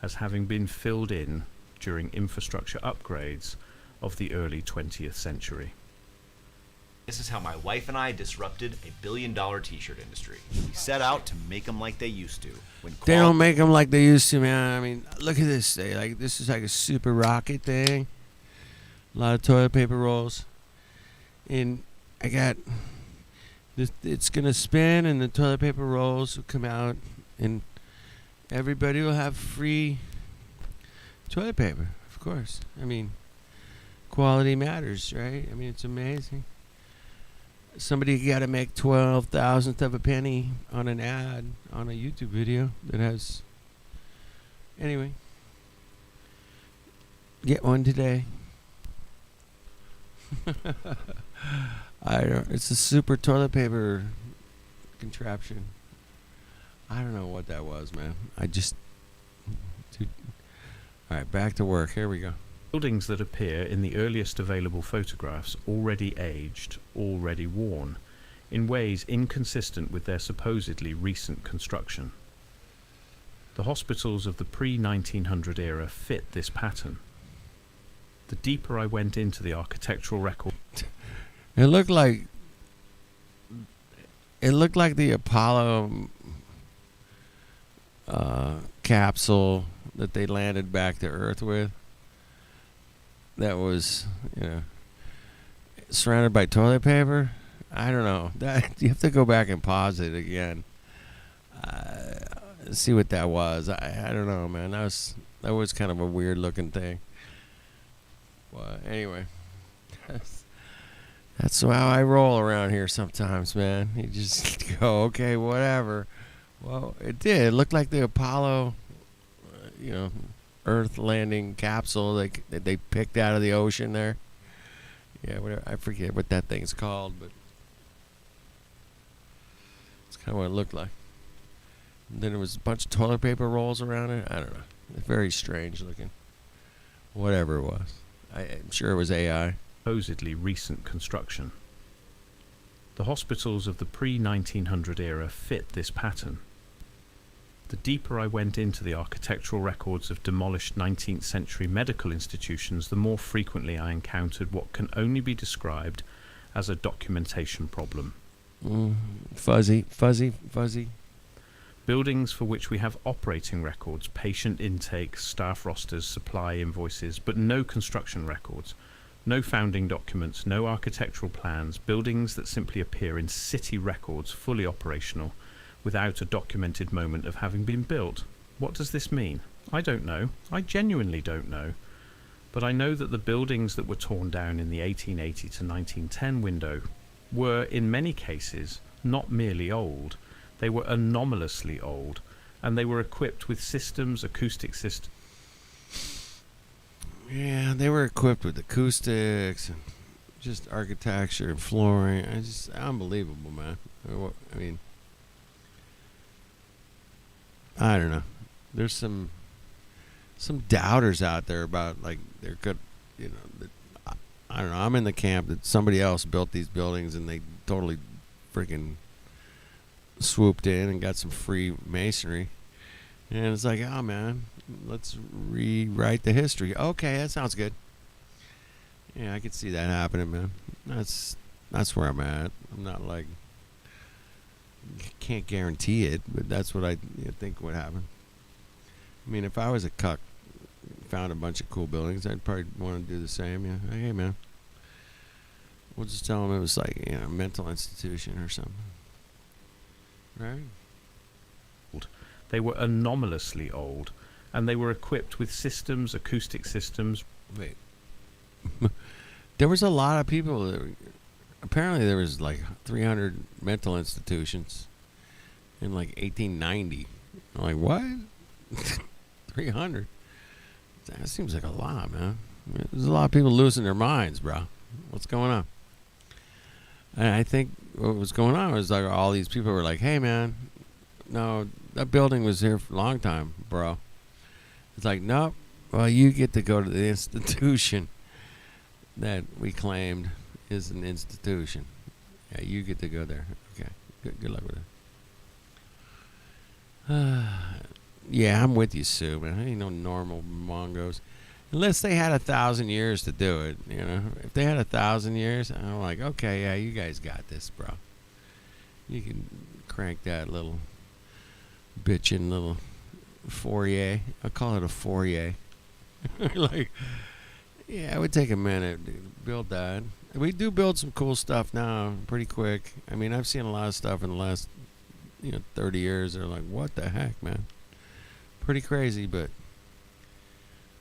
as having been filled in during infrastructure upgrades of the early 20th century. This is how my wife and I disrupted a billion-dollar t-shirt industry. We set out to make them like they used to. They don't make them like they used to, man. I mean, look at this. This is like a super rocket thing. A lot of toilet paper rolls. And I got this. It's gonna spin, and the toilet paper rolls will come out, and everybody will have free toilet paper of course. I mean, quality matters, right? I mean, it's amazing. Somebody got to make 12,000th of a penny on an ad on a YouTube video that has. Anyway, get one today. I don't. It's a super toilet paper contraption. I don't know what that was, man. Dude. All right, back to work. Here we go. Buildings that appear in the earliest available photographs already aged, already worn, in ways inconsistent with their supposedly recent construction. The hospitals of the pre-1900 era fit this pattern. The deeper I went into the architectural record, It looked like the Apollo capsule that they landed back to Earth with. That was, surrounded by toilet paper. I don't know. That you have to go back and pause it again. See what that was. I don't know, man. That was kind of a weird looking thing. Well, anyway, that's how I roll around here sometimes, man. You just go, okay, whatever. Well, it did. It looked like the Apollo, Earth landing capsule that they picked out of the ocean there. Yeah, whatever. I forget what that thing's called, but it's kind of what it looked like. And then there was a bunch of toilet paper rolls around it. I don't know. It's very strange looking. Whatever it was. I'm sure it was AI. supposedly recent construction. The hospitals of the pre-1900 era fit this pattern. The deeper I went into the architectural records of demolished 19th century medical institutions, the more frequently I encountered what can only be described as a documentation problem. Fuzzy. Buildings for which we have operating records, patient intake, staff rosters, supply invoices, but no construction records, no founding documents, no architectural plans, buildings that simply appear in city records fully operational, without a documented moment of having been built. What does this mean? I don't know. I genuinely don't know. But I know that the buildings that were torn down in the 1880 to 1910 window were, in many cases, not merely old, they were anomalously old, and they were equipped with systems, acoustic systems. Yeah, they were equipped with acoustics and just architecture and flooring. It's just unbelievable, man. I mean, I don't know. There's some doubters out there about, like, they're good, I don't know. I'm in the camp that somebody else built these buildings and they totally freaking swooped in and got some free masonry. And it's like, oh, man, let's rewrite the history. Okay, that sounds good. Yeah, I could see that happening, man. That's where I'm at. I'm not like, can't guarantee it, but that's what I think would happen. I mean, if I was a cuck, found a bunch of cool buildings, I'd probably want to do the same. Yeah, hey, man, we'll just tell them it was like a mental institution or something, right? They were anomalously old, and they were equipped with systems, acoustic systems. Wait, there was a lot of people that apparently there was like 300 mental institutions in like 1890. I'm like, what? 300? That seems like a lot, man. There's a lot of people losing their minds, bro. What's going on? And I think what was going on was like all these people were like, hey, man, no, that building was here for a long time, bro. It's like, nope. Well, you get to go to the institution that we claimed is an institution. Yeah, you get to go there. Okay. Good luck with it. Yeah, I'm with you, Sue, man. I ain't no normal mongos. Unless they had 1,000 years to do it, If they had 1,000 years, I'm like, okay, yeah, you guys got this, bro. You can crank that little bitchin' little foyer. I call it a foyer. Like, yeah, it would take a minute to build that. We do build some cool stuff now pretty quick. I mean, I've seen a lot of stuff in the last 30 years. They're like, what the heck, man? Pretty crazy, but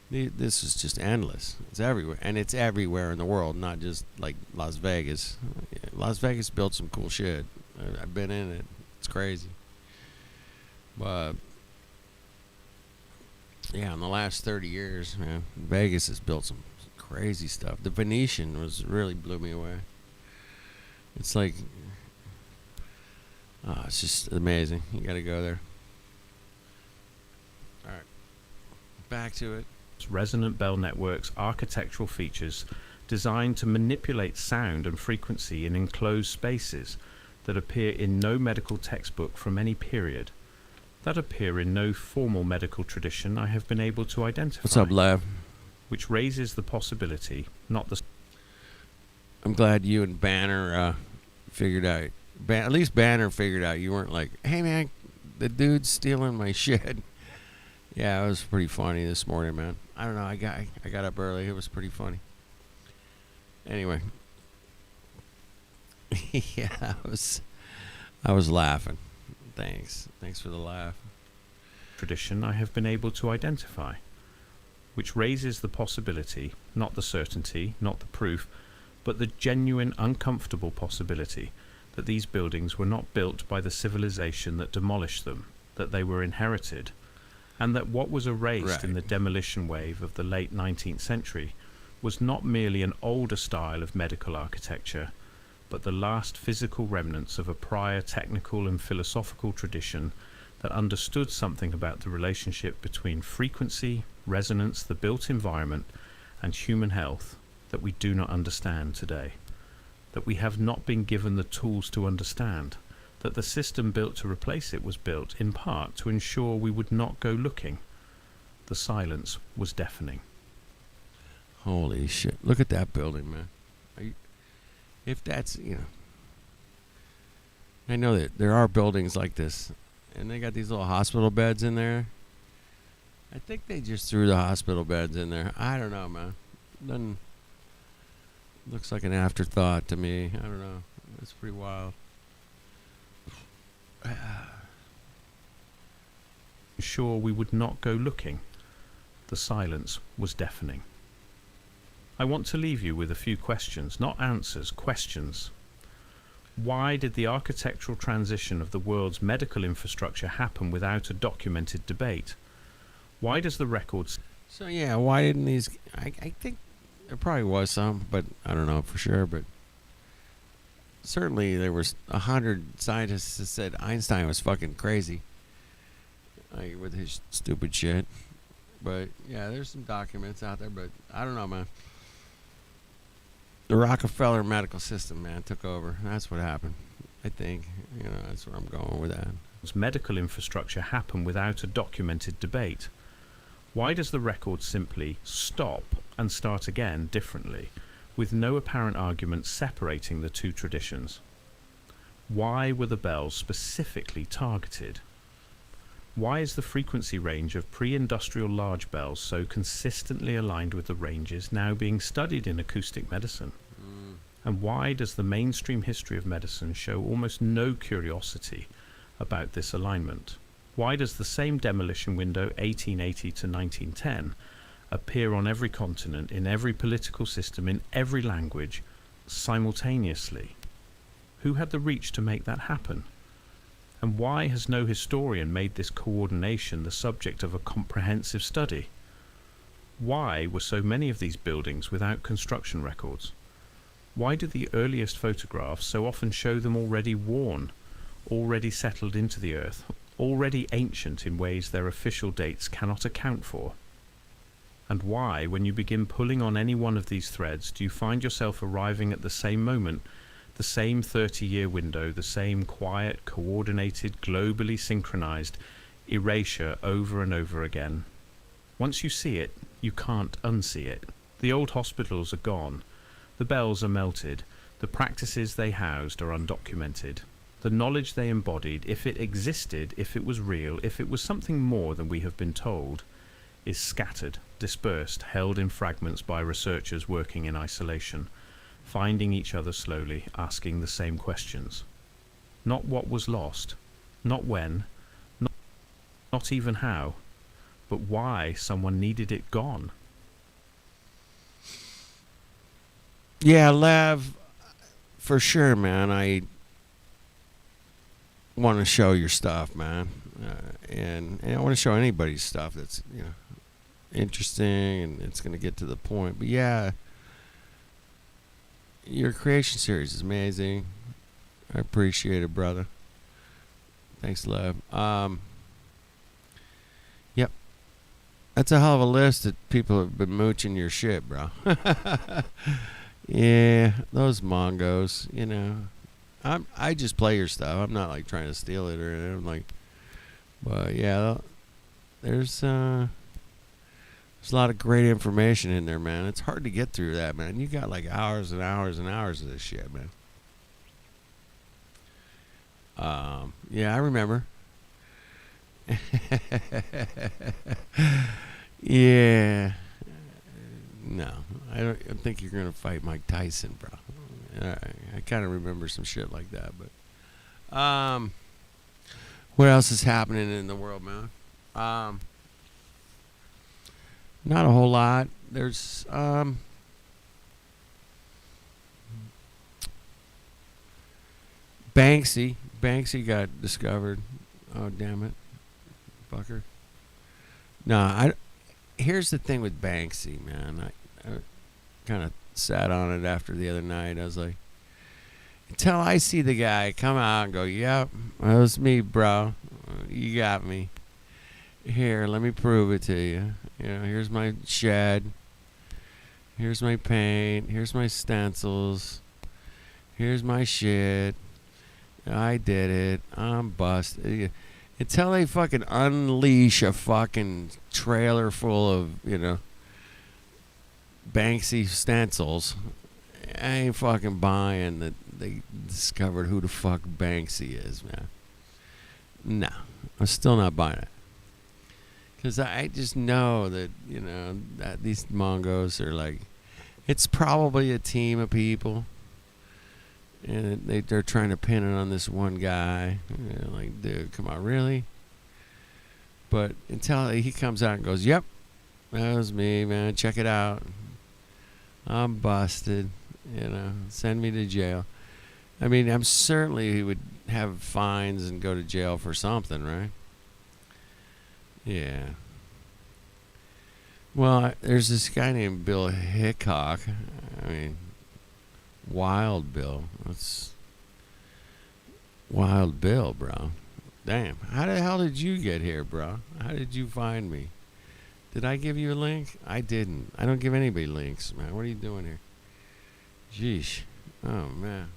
This is just endless. It's everywhere, and it's everywhere in the world, not just like Las Vegas. Las Vegas built some cool shit. I've been in it. It's crazy. But yeah, in the last 30 years, man, Vegas has built some crazy stuff. The Venetian really blew me away. It's like, oh, it's just amazing. You got to go there. All right, back to it. Resonant bell networks architectural features designed to manipulate sound and frequency in enclosed spaces that appear in no medical textbook from any period, that appear in no formal medical tradition I have been able to identify. What's up, Lav? Which raises the possibility, not the... I'm glad you and Banner figured out. At least Banner figured out you weren't like, hey man, the dude's stealing my shit. Yeah, it was pretty funny this morning, man. I don't know. I got up early. It was pretty funny. Anyway, yeah, I was laughing. Thanks for the laugh. Tradition I have been able to identify, which raises the possibility, not the certainty, not the proof, but the genuine uncomfortable possibility that these buildings were not built by the civilization that demolished them, that they were inherited, and that what was erased in the demolition wave of the late 19th century was not merely an older style of medical architecture, but the last physical remnants of a prior technical and philosophical tradition that understood something about the relationship between frequency, resonance, the built environment, and human health that we do not understand today, that we have not been given the tools to understand, that the system built to replace it was built in part to ensure we would not go looking. The silence was deafening. Holy shit. Look at that building, man. If that's, I know that there are buildings like this, and they got these little hospital beds in there. I think they just threw the hospital beds in there. I don't know, man. Looks like an afterthought to me. I don't know. It's pretty wild. Sure we would not go looking. The silence was deafening. I want to leave you with a few questions, not answers, questions. Why did the architectural transition of the world's medical infrastructure happen without a documented debate? Why does the record... So yeah, why didn't these... I think there probably was some, but I don't know for sure, but certainly there was 100 scientists that said Einstein was fucking crazy, like with his stupid shit. But yeah, there's some documents out there, but I don't know, man. The Rockefeller medical system, man, took over. That's what happened. I think, that's where I'm going with that. Medical infrastructure happen without a documented debate. Why does the record simply stop and start again differently, with no apparent argument separating the two traditions? Why were the bells specifically targeted? Why is the frequency range of pre-industrial large bells so consistently aligned with the ranges now being studied in acoustic medicine? And why does the mainstream history of medicine show almost no curiosity about this alignment? Why does the same demolition window 1880 to 1910 appear on every continent, in every political system, in every language, simultaneously? Who had the reach to make that happen? And why has no historian made this coordination the subject of a comprehensive study? Why were so many of these buildings without construction records? Why do the earliest photographs so often show them already worn, already settled into the earth, already ancient in ways their official dates cannot account for? And why, when you begin pulling on any one of these threads, do you find yourself arriving at the same moment, the same 30-year window, the same quiet, coordinated, globally synchronized erasure over and over again? Once you see it, you can't unsee it. The old hospitals are gone. The bells are melted. The practices they housed are undocumented. The knowledge they embodied, if it existed, if it was real, if it was something more than we have been told, is scattered, dispersed, held in fragments by researchers working in isolation, finding each other slowly, asking the same questions. Not what was lost, not when, not even how, but why someone needed it gone. Yeah, Lav, for sure, man. I want to show your stuff, man, and I want to show anybody's stuff that's interesting and it's gonna get to the point. But yeah, your creation series is amazing. I appreciate it, brother. Thanks, Lav. Yep, that's a hell of a list that people have been mooching your shit, bro. Yeah, those Mongos, I just play your stuff. I'm not like trying to steal it or anything. I'm like, but yeah, there's a lot of great information in there, man. It's hard to get through that, man. You got like hours and hours and hours of this shit, man. Yeah, I remember. Yeah. No, I don't think you're gonna fight Mike Tyson, bro. I kind of remember some shit like that, but what else is happening in the world, man? Not a whole lot. There's Banksy got discovered. Oh, damn it, fucker. No, here's the thing with Banksy, man. I kind of sat on it after the other night. I was like, until I see the guy come out and go, yep, that was me, bro. You got me. Here, let me prove it to you. Here's my shed. Here's my paint. Here's my stencils. Here's my shit. I did it. I'm busted. Until they fucking unleash a fucking trailer full of, Banksy stencils, I ain't fucking buying that they discovered who the fuck Banksy is, man. No, I'm still not buying it. Because I just know that, that these Mongos are like, it's probably a team of people. And they're trying to pin it on this one guy. Like, dude, come on, really? But until he comes out and goes, yep, that was me, man. Check it out. I'm busted. Send me to jail. I mean, I'm certainly he would have fines and go to jail for something, right? Yeah. Well, there's this guy named Bill Hickok. I mean, Wild Bill. That's Wild Bill, bro. Damn. How the hell did you get here, bro? How did you find me? Did I give you a link? I didn't. I don't give anybody links, man. What are you doing here? Jeesh. Oh, man.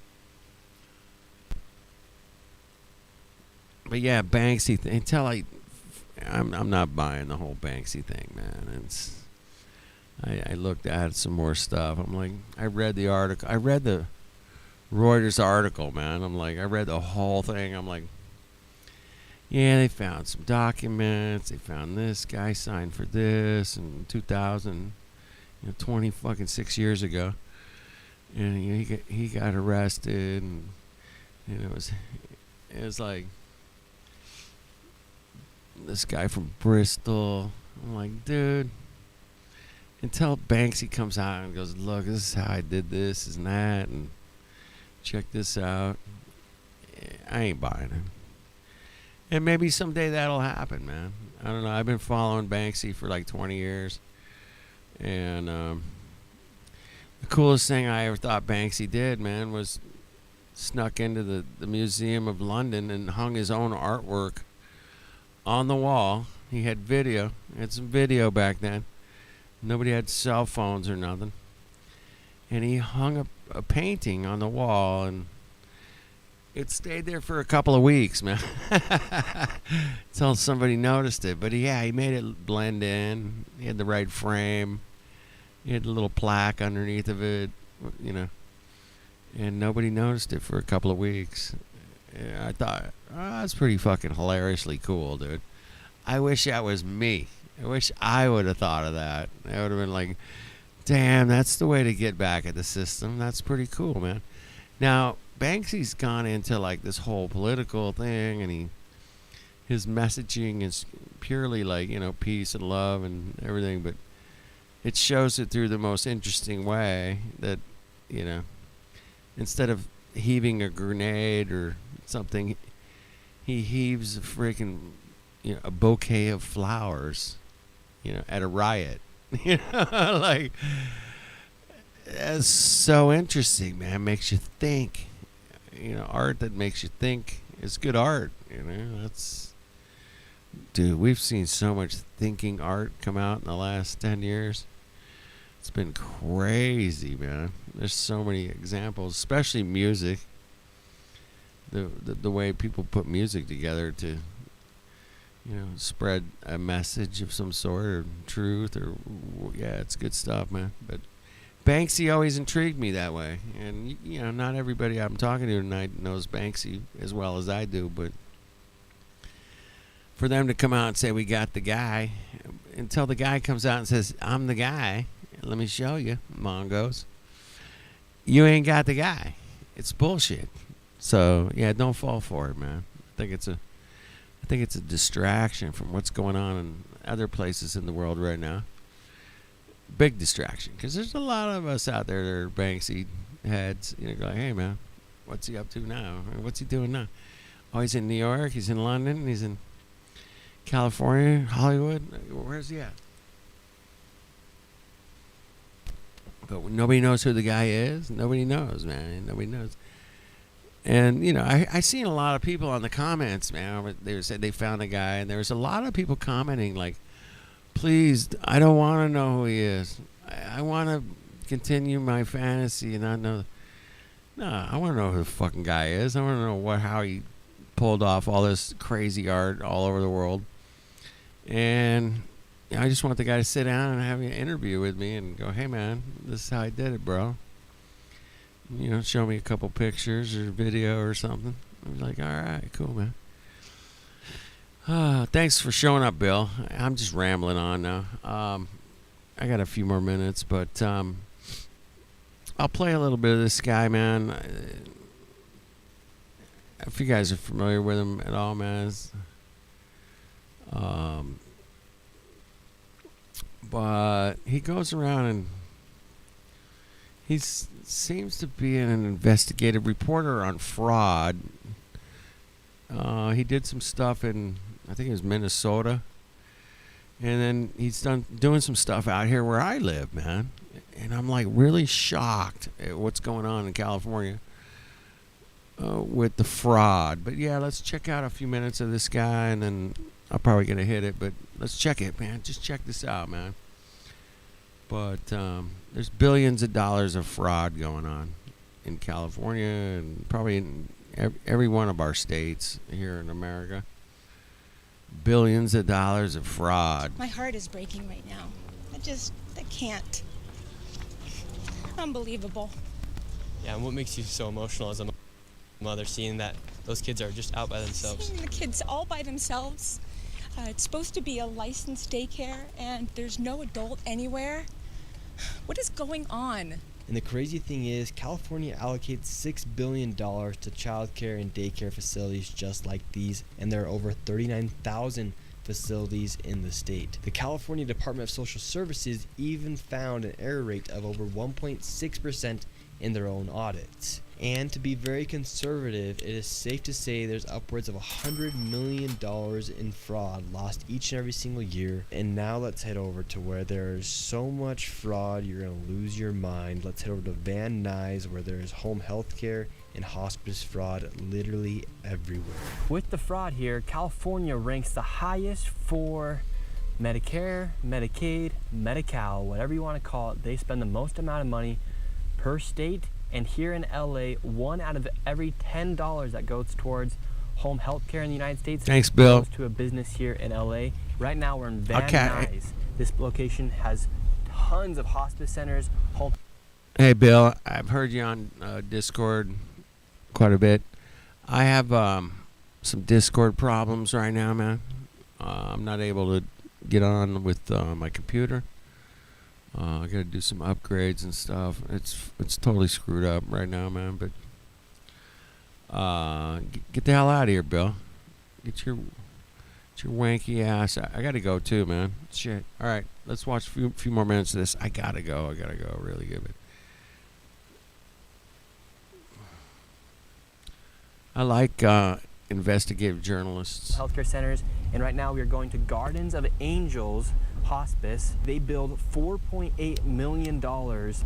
But yeah, Banksy. Until I'm not buying the whole Banksy thing, man. I looked at some more stuff. I'm like, I read the article. I read the Reuters article, man. I'm like, I read the whole thing. I'm like, yeah, they found some documents. They found this guy signed for this in 2000, 20 fucking 6 years ago, and he got arrested, and it was like this guy from Bristol. I'm like, dude. Until Banksy comes out and goes, look, this is how I did this and that, and check this out. I ain't buying it. And maybe someday that'll happen, man. I don't know. I've been following Banksy for like 20 years. And the coolest thing I ever thought Banksy did, man, was snuck into the Museum of London and hung his own artwork on the wall. He had video. He had some video back then. Nobody had cell phones or nothing. And he hung a painting on the wall, and it stayed there for a couple of weeks, man. Until somebody noticed it. But yeah, he made it blend in. He had the right frame. He had a little plaque underneath of it, and nobody noticed it for a couple of weeks. Yeah, I thought, that's pretty fucking hilariously cool, dude. I wish that was me. I wish I would have thought of that. I would have been like, damn, that's the way to get back at the system. That's pretty cool, man. Now, Banksy's gone into like this whole political thing, and his messaging is purely like, peace and love and everything, but it shows it through the most interesting way that, instead of heaving a grenade or something, he heaves a freaking, a bouquet of flowers, at a riot. Like, that's so interesting, man. Makes you think. Art that makes you think is good art. That's, dude, we've seen so much thinking art come out in the last 10 years. It's been crazy, man. There's so many examples, especially music. The way people put music together to, spread a message of some sort or truth or, yeah, it's good stuff, man. But Banksy always intrigued me that way. And, not everybody I'm talking to tonight knows Banksy as well as I do, but for them to come out and say, we got the guy, until the guy comes out and says, I'm the guy, let me show you, Mongos, you ain't got the guy. It's bullshit. So, yeah, don't fall for it, man. I think it's a distraction from what's going on in other places in the world right now. Big distraction, because there's a lot of us out there that are Banksy heads. Going, hey, man, what's he up to now? What's he doing now? Oh, he's in New York, he's in London, he's in California, Hollywood. Where's he at? But nobody knows who the guy is. Nobody knows, man. Nobody knows. And, I seen a lot of people on the comments, man. They said they found a guy, and there was a lot of people commenting like, please, I don't want to know who he is. I want to continue my fantasy and not know. No, I want to know who the fucking guy is. I want to know how he pulled off all this crazy art all over the world. And I just want the guy to sit down and have an interview with me and go, hey, man, this is how I did it, bro. Show me a couple pictures or video or something. I was like, all right, cool, man. Thanks for showing up, Bill. I'm just rambling on now. I got a few more minutes, but I'll play a little bit of this guy, man. If you guys are familiar with him at all, man. But he goes around and he seems to be an investigative reporter on fraud. He did some stuff in, I think it was Minnesota. And then he's doing some stuff out here where I live, man. And I'm like really shocked at what's going on in California with the fraud. But yeah, let's check out a few minutes of this guy, and then I'm probably going to hit it. But let's check it, man. Just check this out, man. But there's billions of dollars of fraud going on in California and probably in every one of our states here in America. Billions of dollars of fraud. My heart is breaking right now. I can't. Unbelievable. Yeah, and what makes you so emotional as a mother, seeing that those kids are just out by themselves? Seeing the kids all by themselves. It's supposed to be a licensed daycare, and there's no adult anywhere. What is going on? And the crazy thing is, California allocates $6 billion to child care and daycare facilities just like these, and there are over 39,000 facilities in the state. The California Department of Social Services even found an error rate of over 1.6% in their own audits. And to be very conservative, it is safe to say there's upwards of $100 million in fraud lost each and every single year. And now let's head over to where there's so much fraud you're going to lose your mind. Let's head over to Van Nuys, where there's home health care and hospice fraud literally everywhere. With the fraud here, California ranks the highest for Medicare, Medicaid, Medi-Cal, whatever you want to call it. They spend the most amount of money per state. And here in LA, 1 out of every $10 that goes towards home health care in the United States goes to a business here in LA. Right now we're in Van Nuys. This location has tons of hospice centers. Hey, Bill, I've heard you on Discord quite a bit. I have some Discord problems right now, man. I'm not able to get on with my computer. I gotta do some upgrades and stuff. It's totally screwed up right now, man. But get the hell out of here, Bill. Get your Get your wanky ass. I gotta go too, man. Shit. All right, let's watch a few more minutes of this. I gotta go. Really good. I like investigative journalists. Healthcare centers, and right now we are going to Gardens of Angels Hospice. They billed $4.8 million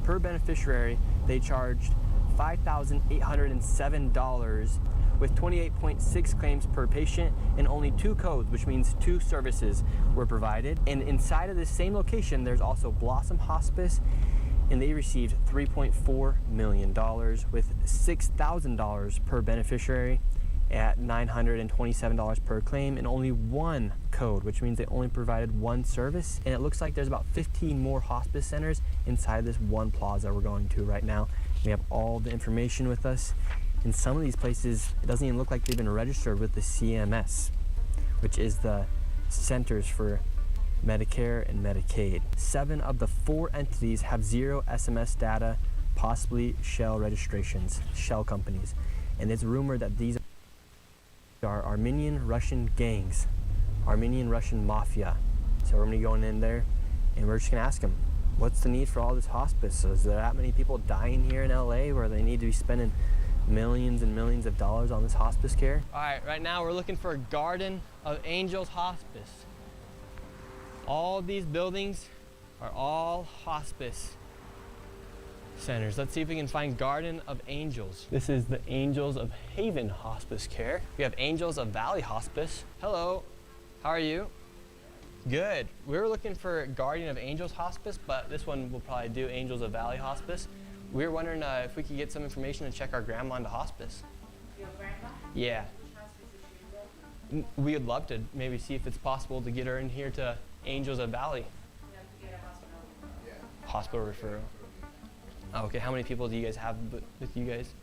per beneficiary. They charged $5,807 with 28.6 claims per patient and only 2 codes, which means 2 services were provided. And inside of this same location, there's also Blossom Hospice, and they received $3.4 million with $6,000 per beneficiary at $927 per claim and only 1 code, which means they only provided 1 service. And it looks like there's about 15 more hospice centers inside this one plaza we're going to right now. We have all the information with us. In some of these places, it doesn't even look like they've been registered with the CMS, which is the Centers for Medicare and Medicaid. 7 of the 4 entities have 0 SMS data, possibly shell registrations, shell companies. And it's rumored that these are Armenian Russian gangs, Armenian Russian mafia. So we're gonna be going in there and we're just gonna ask them, what's the need for all this hospice? Is there that many people dying here in LA where they need to be spending millions and millions of dollars on this hospice care? All right, right now we're looking for a Garden of Angels Hospice. All these buildings are all hospice centers. Let's see if we can find Garden of Angels. This is the Angels of Haven Hospice Care. We have Angels of Valley Hospice. Hello, how are you? Good. We were looking for Guardian of Angels Hospice, but this one will probably do Angels of Valley Hospice. We were wondering if we could get some information to check our grandma into hospice. Your grandma? Yeah. Which hospice does she go? We would love to maybe see if it's possible to get her in here to Angels of Valley. You have to get a hospital referral. Hospital referral. Oh, okay, how many people do you guys have with you guys?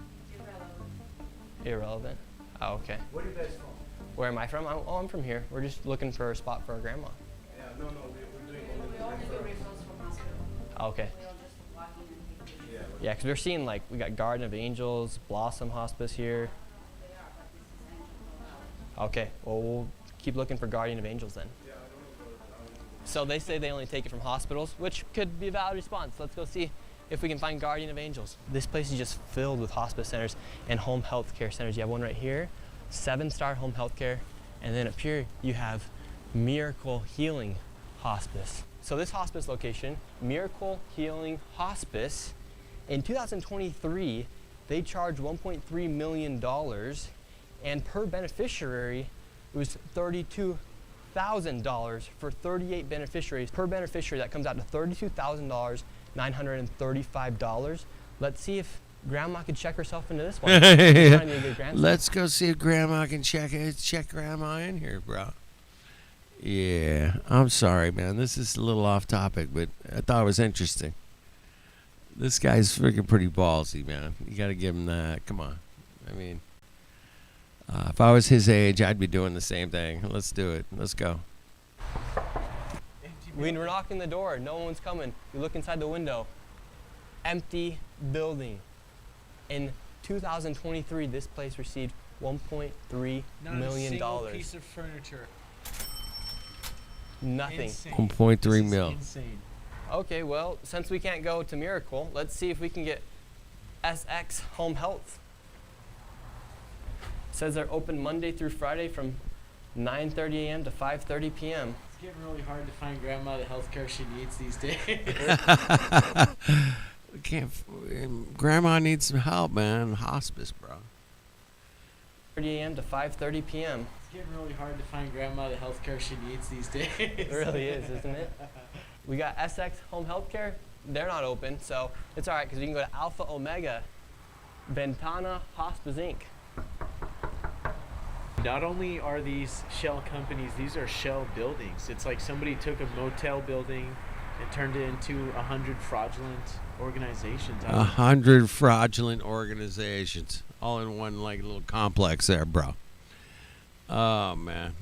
Irrelevant. Oh, okay. Where are you guys from? Where am I from? I'm from here. We're just looking for a spot for our grandma. Yeah, no, we're doing only We only do referrals from hospital. Oh, okay. We don't just walk in and take pictures. Yeah, because we're seeing like, we got Garden of Angels, Blossom Hospice here. They are, but this is Angel Valley. Okay, well, we'll keep looking for Guardian of Angels then. So they say they only take it from hospitals, which could be a valid response. Let's go see if we can find Guardian of Angels. This place is just filled with hospice centers and home health care centers. You have one right here, 7-star home health care, and then up here you have Miracle Healing Hospice. So this hospice location, Miracle Healing Hospice, in 2023, they charged $1.3 million, and per beneficiary, it was $32,000 for 38 beneficiaries. Per beneficiary, that comes out to $32,935. Let's see if Grandma could check herself into this one. Let's go see if Grandma can check Grandma in here, bro. Yeah, I'm sorry, man. This is a little off topic, but I thought it was interesting. This guy's freaking pretty ballsy, man. You got to give him that. Come on. I mean, if I was his age, I'd be doing the same thing. Let's do it. Let's go. When we're knocking the door, no one's coming. You look inside the window. Empty building. In 2023, this place received $1.3 million. Not a single piece of furniture. Nothing. Insane. 1.3 mil. Insane. Okay, well, since we can't go to Miracle, let's see if we can get SX Home Health. It says they're open Monday through Friday from 9:30 a.m. to 5:30 p.m. It's getting really hard to find Grandma the health care she needs these days. Grandma needs some help, man. Hospice, bro. 30 a.m. to 5:30 p.m. It's getting really hard to find Grandma the health care she needs these days. It really is, isn't it? We got SX Home Health Care. They're not open, so it's all right because we can go to Alpha Omega Ventana Hospice Inc. Not only are these shell companies, these are shell buildings. It's like somebody took a motel building and turned it into 100 fraudulent organizations. 100 fraudulent organizations, all in one like little complex there, bro. Oh man,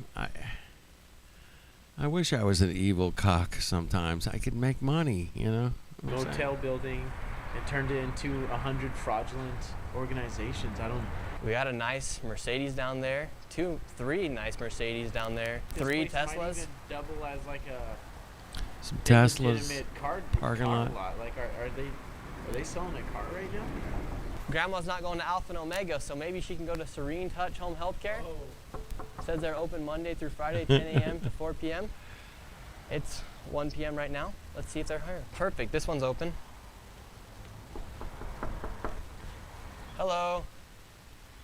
I wish I was an evil cock. Sometimes I could make money, you know. Motel building and turned it into 100 fraudulent organizations. We got a nice Mercedes down there. Three nice Mercedes down there. This Three place might Teslas. even double as like a Some big Teslas. legitimate car parking car lot. Like, are they selling a car right now? Grandma's not going to Alpha and Omega, so maybe she can go to Serene Touch Home Healthcare. Says they're open Monday through Friday, 10 a.m. to 4 p.m. It's 1 p.m. right now. Let's see if they're here. Perfect. This one's open. Hello.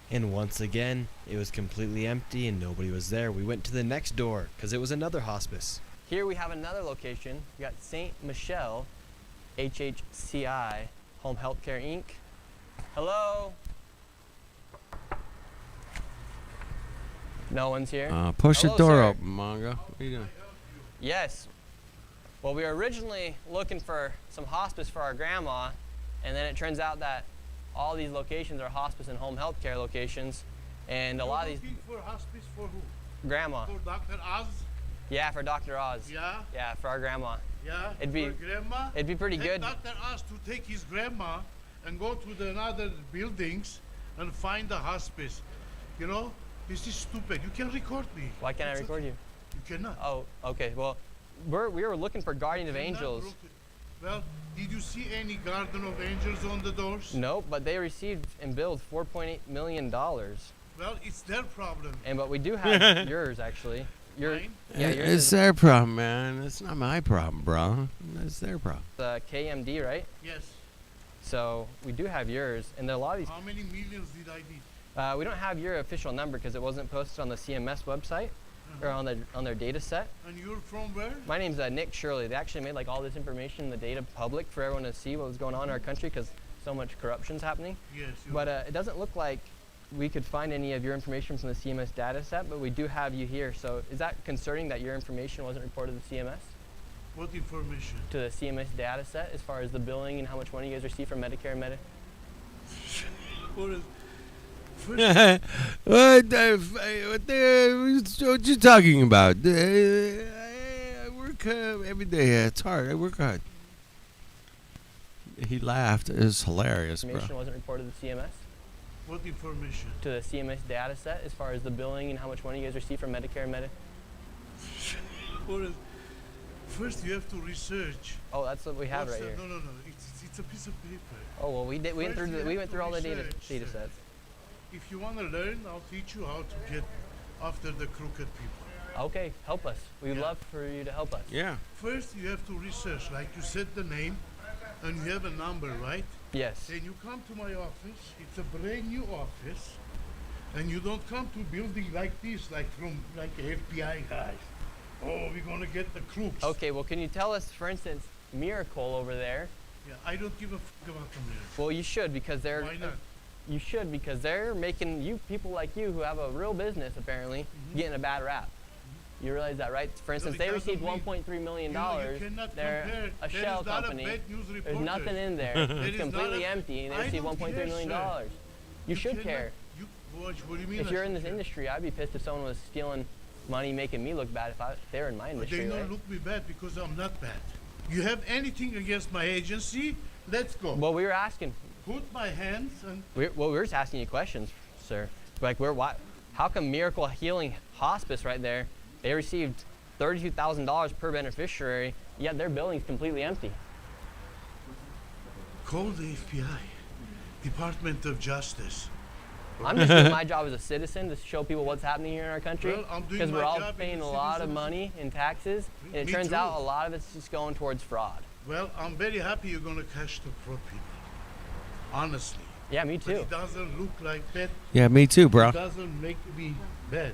And once again, it was completely empty and nobody was there. We went to the next door because it was another hospice. Here we have another location. We got St. Michel, HHCI, Home Healthcare Inc. Hello. No one's here. Push Hello, the door sir. open, Mongo. What are you doing? Yes. Well, we were originally looking for some hospice for our grandma, and then it turns out that all these locations are hospice and home health care locations, and a lot of these. Looking for hospice for who? Grandma. For Dr. Oz? Yeah, for Dr. Oz. Yeah? Yeah, for our grandma. Yeah? It'd be- for grandma? it'd be pretty good. Dr. Oz to take his grandma and go to the other buildings and find the hospice. You know, this is stupid. You can record me. Why can't I It's record okay. you? You cannot. Oh, okay. Well, we were looking for Guardian of Cannot Angels. look it. Well, did you see any Garden of Angels on the doors? Nope, but they received and billed $4.8 million. Well, it's their problem. But we do have yours, actually. Mine? Yeah, yours It's is their problem, man. It's not my problem, bro. It's their problem. KMD, right? Yes. So we do have yours, and a lot of these. How many millions did I need? We don't have your official number because it wasn't posted on the CMS website or on their data set. And you're from where? My name's Nick Shirley. They actually made like all this information, the data public for everyone to see what was going on in our country because so much corruption's happening. Yes. But it doesn't look like we could find any of your information from the CMS data set, but we do have you here. So is that concerning that your information wasn't reported to CMS? What information? To the CMS data set as far as the billing and how much money you guys receive from Medicare and Medicaid? What you talking about? I work every day. It's hard. I work hard. He laughed. It was hilarious, bro. Information wasn't reported to CMS? What information? To the CMS data set as far as the billing and how much money you guys receive from Medicare and Medicaid? First, you have to research. Oh, that's what we have right here. No. It's a piece of paper. Oh well, we went through all the data sets. If you want to learn, I'll teach you how to get after the crooked people. Okay, help us. We'd love for you to help us. Yeah. First, you have to research. Like you said the name, and you have a number, right? Yes. Then you come to my office. It's a brand new office, and you don't come to building like this, like from like FBI guys. Oh, we're gonna get the crooks. Okay, well, can you tell us, for instance, Miracle over there? Yeah, I don't give a fuck about the Miracle. Well, you should because they're. Why not? You should because they're making you people like you who have a real business apparently getting a bad rap. You realize that, right? For instance, they received $1.3 million. They're a shell company. There's nothing in there. It's completely empty, and they received $1.3 million. You should care. What do you mean? If you're in this industry, I'd be pissed if someone was stealing money, making me look bad if they were in my industry. They don't right? look me bad because I'm not bad. You have anything against my agency? Let's go. Well, we were asking. Put my hands and. We're just asking you questions, sir. Like, how come Miracle Healing Hospice right there? They received $32,000 per beneficiary, yet their building's completely empty. Call the FBI, Department of Justice. I'm just doing my job as a citizen to show people what's happening here in our country. Well, I'm doing because we're my all job paying as a a lot of citizen. money in taxes, and it Me turns too. out a lot of it's just going towards fraud. Well, I'm very happy you're going to catch the fraud people. Honestly. Yeah, me But too. it doesn't look like that. Yeah, me too, bro. It doesn't make me bad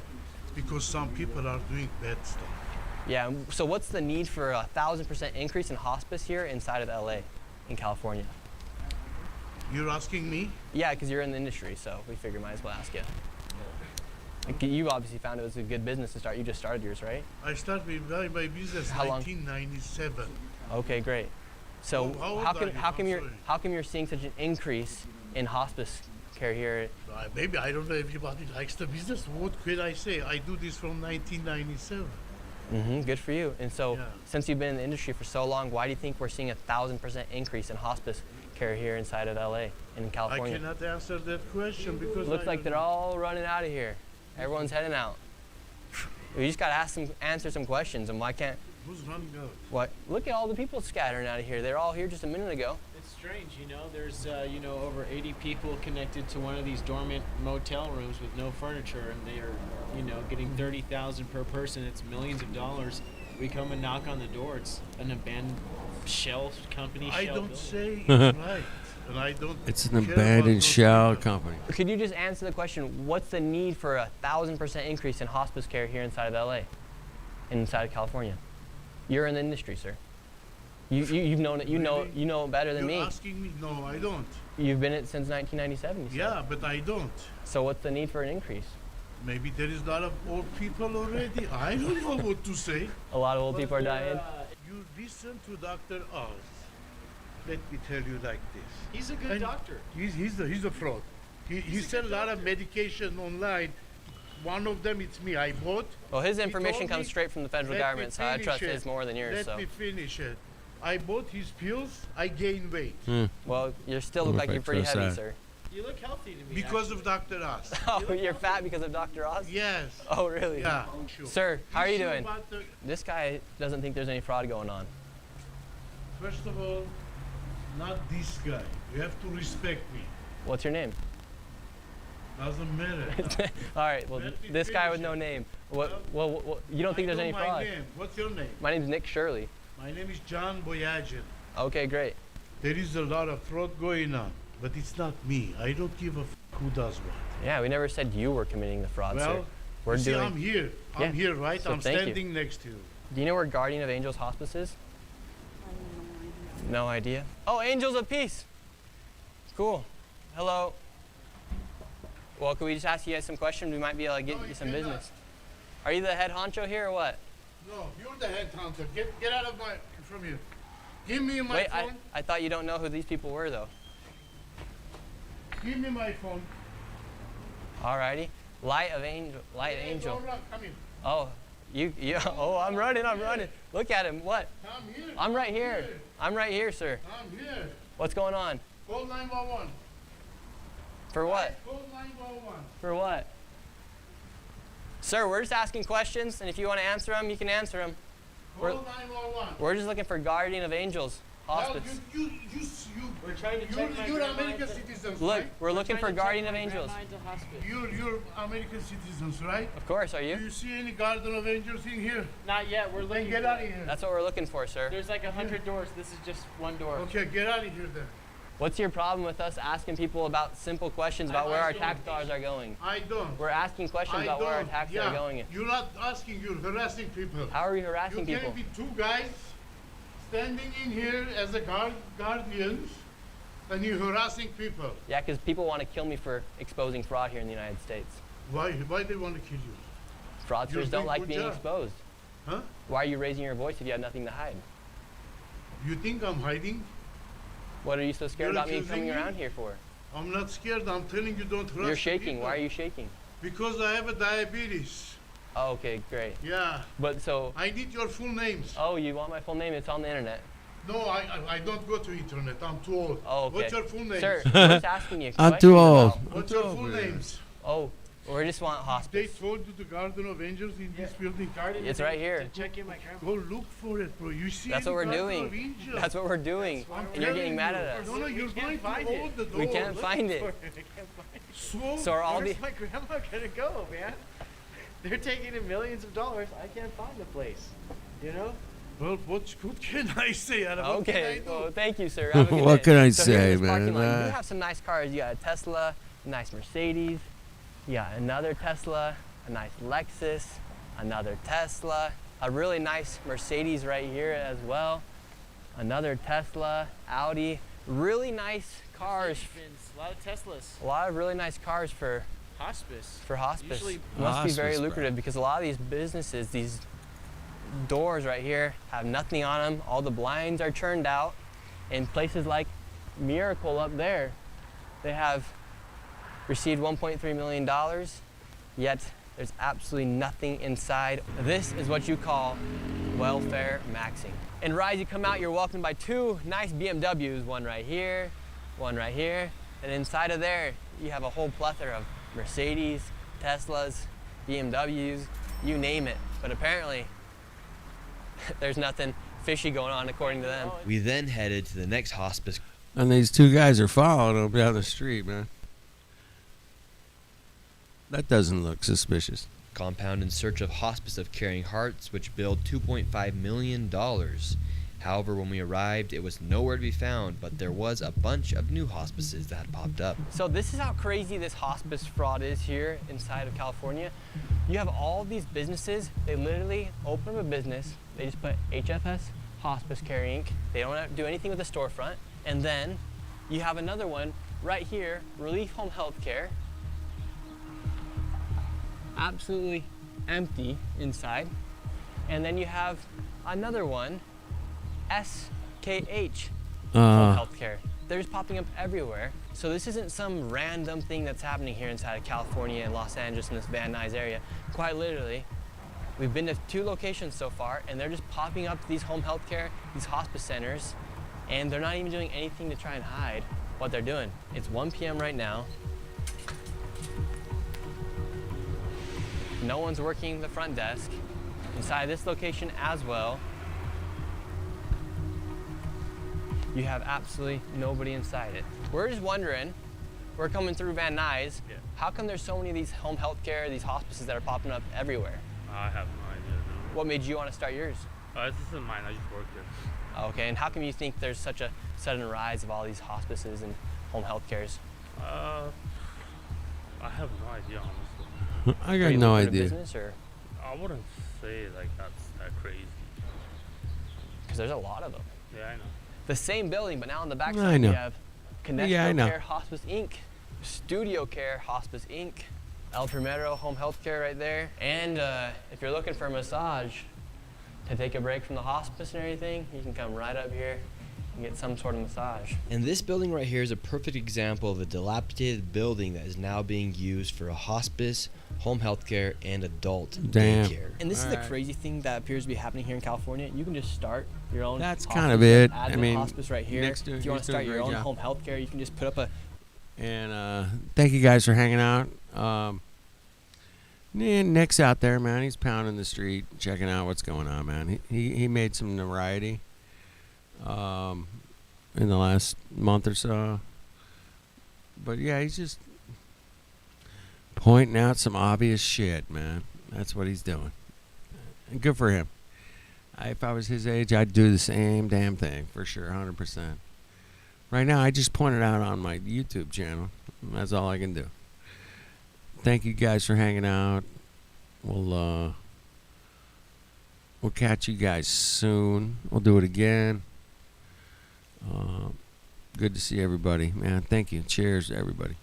because some people are doing bad stuff. Yeah, so what's the need for a 1,000% increase in hospice here inside of LA, in California? You're asking me? Yeah, because you're in the industry, so we figured might as well ask you. Like, you obviously found it was a good business to start. You just started yours, right? I started my business in How long? 1997. Okay, great. So how old how are you? I'm how come you're seeing such an increase in hospice care here? Maybe I don't know if everybody likes the business. What could I say? I do this from 1997. Good for you. And so, Yeah. since you've been in the industry for so long, why do you think we're seeing 1,000% increase in hospice care here inside of LA and in I California? cannot answer that question because Looks I like don't they're know. all running out of here. Everyone's heading out. We just gotta answer some questions. And why can't? Who's running out? What? Look at all the people scattering out of here. They're all here just a minute ago. It's strange, you know. There's, over 80 people connected to one of these dormant motel rooms with no furniture, and they are, getting $30,000 per person. It's millions of dollars. We come and knock on the door. It's an abandoned shell company. I shell don't building. say it's right, and I don't. It's an care about abandoned those shell people. company. Could you just answer the question? What's the need for 1,000% increase in hospice care here inside of LA, and inside of California? You're in the industry, sir. You've known it. You know it better than You're me. asking me? No, I don't. You've been in it since 1997. You said. Yeah, but I don't. So what's the need for an increase? Maybe there is a lot of old people already. I don't know what to say. A lot of old people are dying. You listen to Dr. Oz. Let me tell you like this. He's a good And doctor. He's a fraud. He sell a lot of medication online. One of them, it's me. I bought. Well, his He information told comes me, straight from the federal "Let me government, so I finish trust it. his more than yours. Let So, me finish it. I bought his pills. I gained weight well, you still look If like I you're pretty trust heavy, that. sir. You look healthy to me. because of Dr. Oz. Oh, you're fat because of Dr. Oz? Yes. Oh, really? Yeah. Sure. Sir, how are you Issue doing? about the- This guy doesn't think there's any fraud going on. First of all, not this guy. You have to respect me. What's your name? Doesn't matter. All right, well, Let me this guy with finish no it. name. Well, you don't think I there's know any my fraud? name. What's your name? My name's Nick Shirley. My name is John Boyagin. Okay, great. There is a lot of fraud going on, but it's not me. I don't give a who does what. Yeah, we never said you were committing the fraud, sir. Well, We're you see, doing. I'm here. Yeah. I'm here, right? So I'm thank you. standing next to you. Do you know where Guardian of Angels Hospice is? No idea. Oh, Angels of Peace. Cool. Hello. Well, could we just ask you guys some questions? We might be able to get No, you you some cannot. business. Are you the head honcho here or what? No, you're the headhunter. Get out of from here. Give me my Wait, phone. I thought you don't know who these people were, though. Give me my phone. Alrighty. Light Angel. Hey, don't run. Come here. Oh, you. Oh, I'm running. Look at him. What? Come here. I'm right here. I'm right here, sir. I'm here. What's going on? Call 911. For what? Call 911. For what? Sir, we're just asking questions, and if you want to answer them, you can answer them. Call 911. We're just looking for Guardian of Angels Hospice. Well, We're trying to check my you're grandma American into- citizens, Look, right? we're looking for Trying to check Guardian my of Angels. grandma into hospice. You're American citizens, right? Of course, are Do you? you see any Guardian of Angels in here? Not yet. We're Then looking. get for out of it. here. That's what we're looking for, sir. There's like 100 doors. This is just one door. Okay, get out of here then. What's your problem with us asking people about simple questions about where our tax dollars are going? I don't. We're asking questions I about where our don't. taxes Yeah. are going. You're not asking, you're harassing people. How are we harassing You people? can't be two guys standing in here as a guardians and you're harassing people. Yeah, because people want to kill me for exposing fraud here in the United States. Why they want to kill you? Fraudsters You're don't doing like good being job. exposed. Huh? Why are you raising your voice if you have nothing to hide? You think I'm hiding? What are you so scared You're about me accusing coming me? around here for? I'm not scared. I'm telling you don't harass You're shaking. people. Why are you shaking? Because I have a diabetes. Oh, okay, great. Yeah. But so, I need your full names. oh, you want my full name? It's on the internet. No, I don't go to internet. I'm too old. Oh, okay. What's your full name? Sir, we're just asking you. I'm questions too old. about- What's your full names? Oh, we just want They hospice. told you the Garden of Angels in this building. Guardian It's of right Angels here. to check in my grandma. Go look for it, bro. You see That's any what we're Garden of doing. Angels? That's what we're doing. I'm And you're getting telling mad you. at us. No, you're We going can't to find hold it. the door. We can't Look find for it. So are all the Where's my grandma gonna go, man? They're taking in millions of dollars. I can't find the place. You know? Well, what can I say? What okay? can I do? Well, thank you, sir. Have a good What day. can I So here's say, this parking man? lot. You have some nice cars. You got a Tesla, a nice Mercedes. You got another Tesla, a nice Lexus, another Tesla, a really nice Mercedes right here as well. Another Tesla, Audi. Really nice cars. A lot of Teslas. A lot of really nice cars for Hospice. hospice. Usually Must be very Hospice, bro. lucrative because a lot of these businesses, these doors right here have nothing on them. All the blinds are churned out. In places like Miracle up there, they have received $1.3 million, yet There's absolutely nothing inside. This is what you call welfare maxing. In Rise, you come out, you're welcomed by 2 nice BMWs, one right here, and inside of there, you have a whole plethora of Mercedes, Teslas, BMWs, you name it. But apparently, there's nothing fishy going on according to them. We then headed to the next hospice. And these 2 guys are following him down the street, man. That doesn't look suspicious. Compound in search of Hospice of Caring Hearts, which billed $2.5 million. However, when we arrived, it was nowhere to be found, but there was a bunch of new hospices that had popped up. So this is how crazy this hospice fraud is here inside of California. You have all these businesses, they literally open up a business, they just put HFS Hospice Care Inc. They don't have to do anything with the storefront. And then you have another one right here, Relief Home Healthcare. Absolutely empty inside. And then you have another one, SKH Home Healthcare. They're just popping up everywhere. So this isn't some random thing that's happening here inside of California and Los Angeles in this Van Nuys area. Quite literally, we've been to 2 locations so far, and they're just popping up these home healthcare, these hospice centers, and they're not even doing anything to try and hide what they're doing. It's 1 p.m. right now. No one's working the front desk. Inside this location as well, you have absolutely nobody inside it. We're just wondering, we're coming through Van Nuys, how come there's so many of these home health care, these hospices that are popping up everywhere? I have no idea. No. What made you want to start yours? This isn't mine, I just work here. Okay, and how come you think there's such a sudden rise of all these hospices and home health cares? I have no idea, honestly. I got no idea. Business, or? I wouldn't say like that's that crazy. Because there's a lot of them. Yeah, I know. The same building, but now on the back I side know. you have Connect Yeah, I know. Care Hospice Inc., Studio Care Hospice Inc., El Primero Home Health Care right there. And if you're looking for a massage to take a break from the hospice and everything, you can come right up here and get some sort of massage. And this building right here is a perfect example of a dilapidated building that is now being used for a hospice, home health care, and adult daycare. And this is the crazy thing that appears to be happening here in California. You can just start your own That's hospice, kind of it. add I the mean, hospice right here. Nick's If you want to start your own home health care, you can just put up a... And thank you guys for hanging out. Nick's out there, man. He's pounding the street, checking out what's going on, man. He made some notoriety in the last month or so. But yeah, he's just pointing out some obvious shit, man. That's what he's doing. And good for him. If I was his age, I'd do the same damn thing, for sure, 100%. Right now, I just pointed out on my YouTube channel. That's all I can do. Thank you guys for hanging out. We'll catch you guys soon. We'll do it again. Good to see everybody, man. Thank you. Cheers, everybody.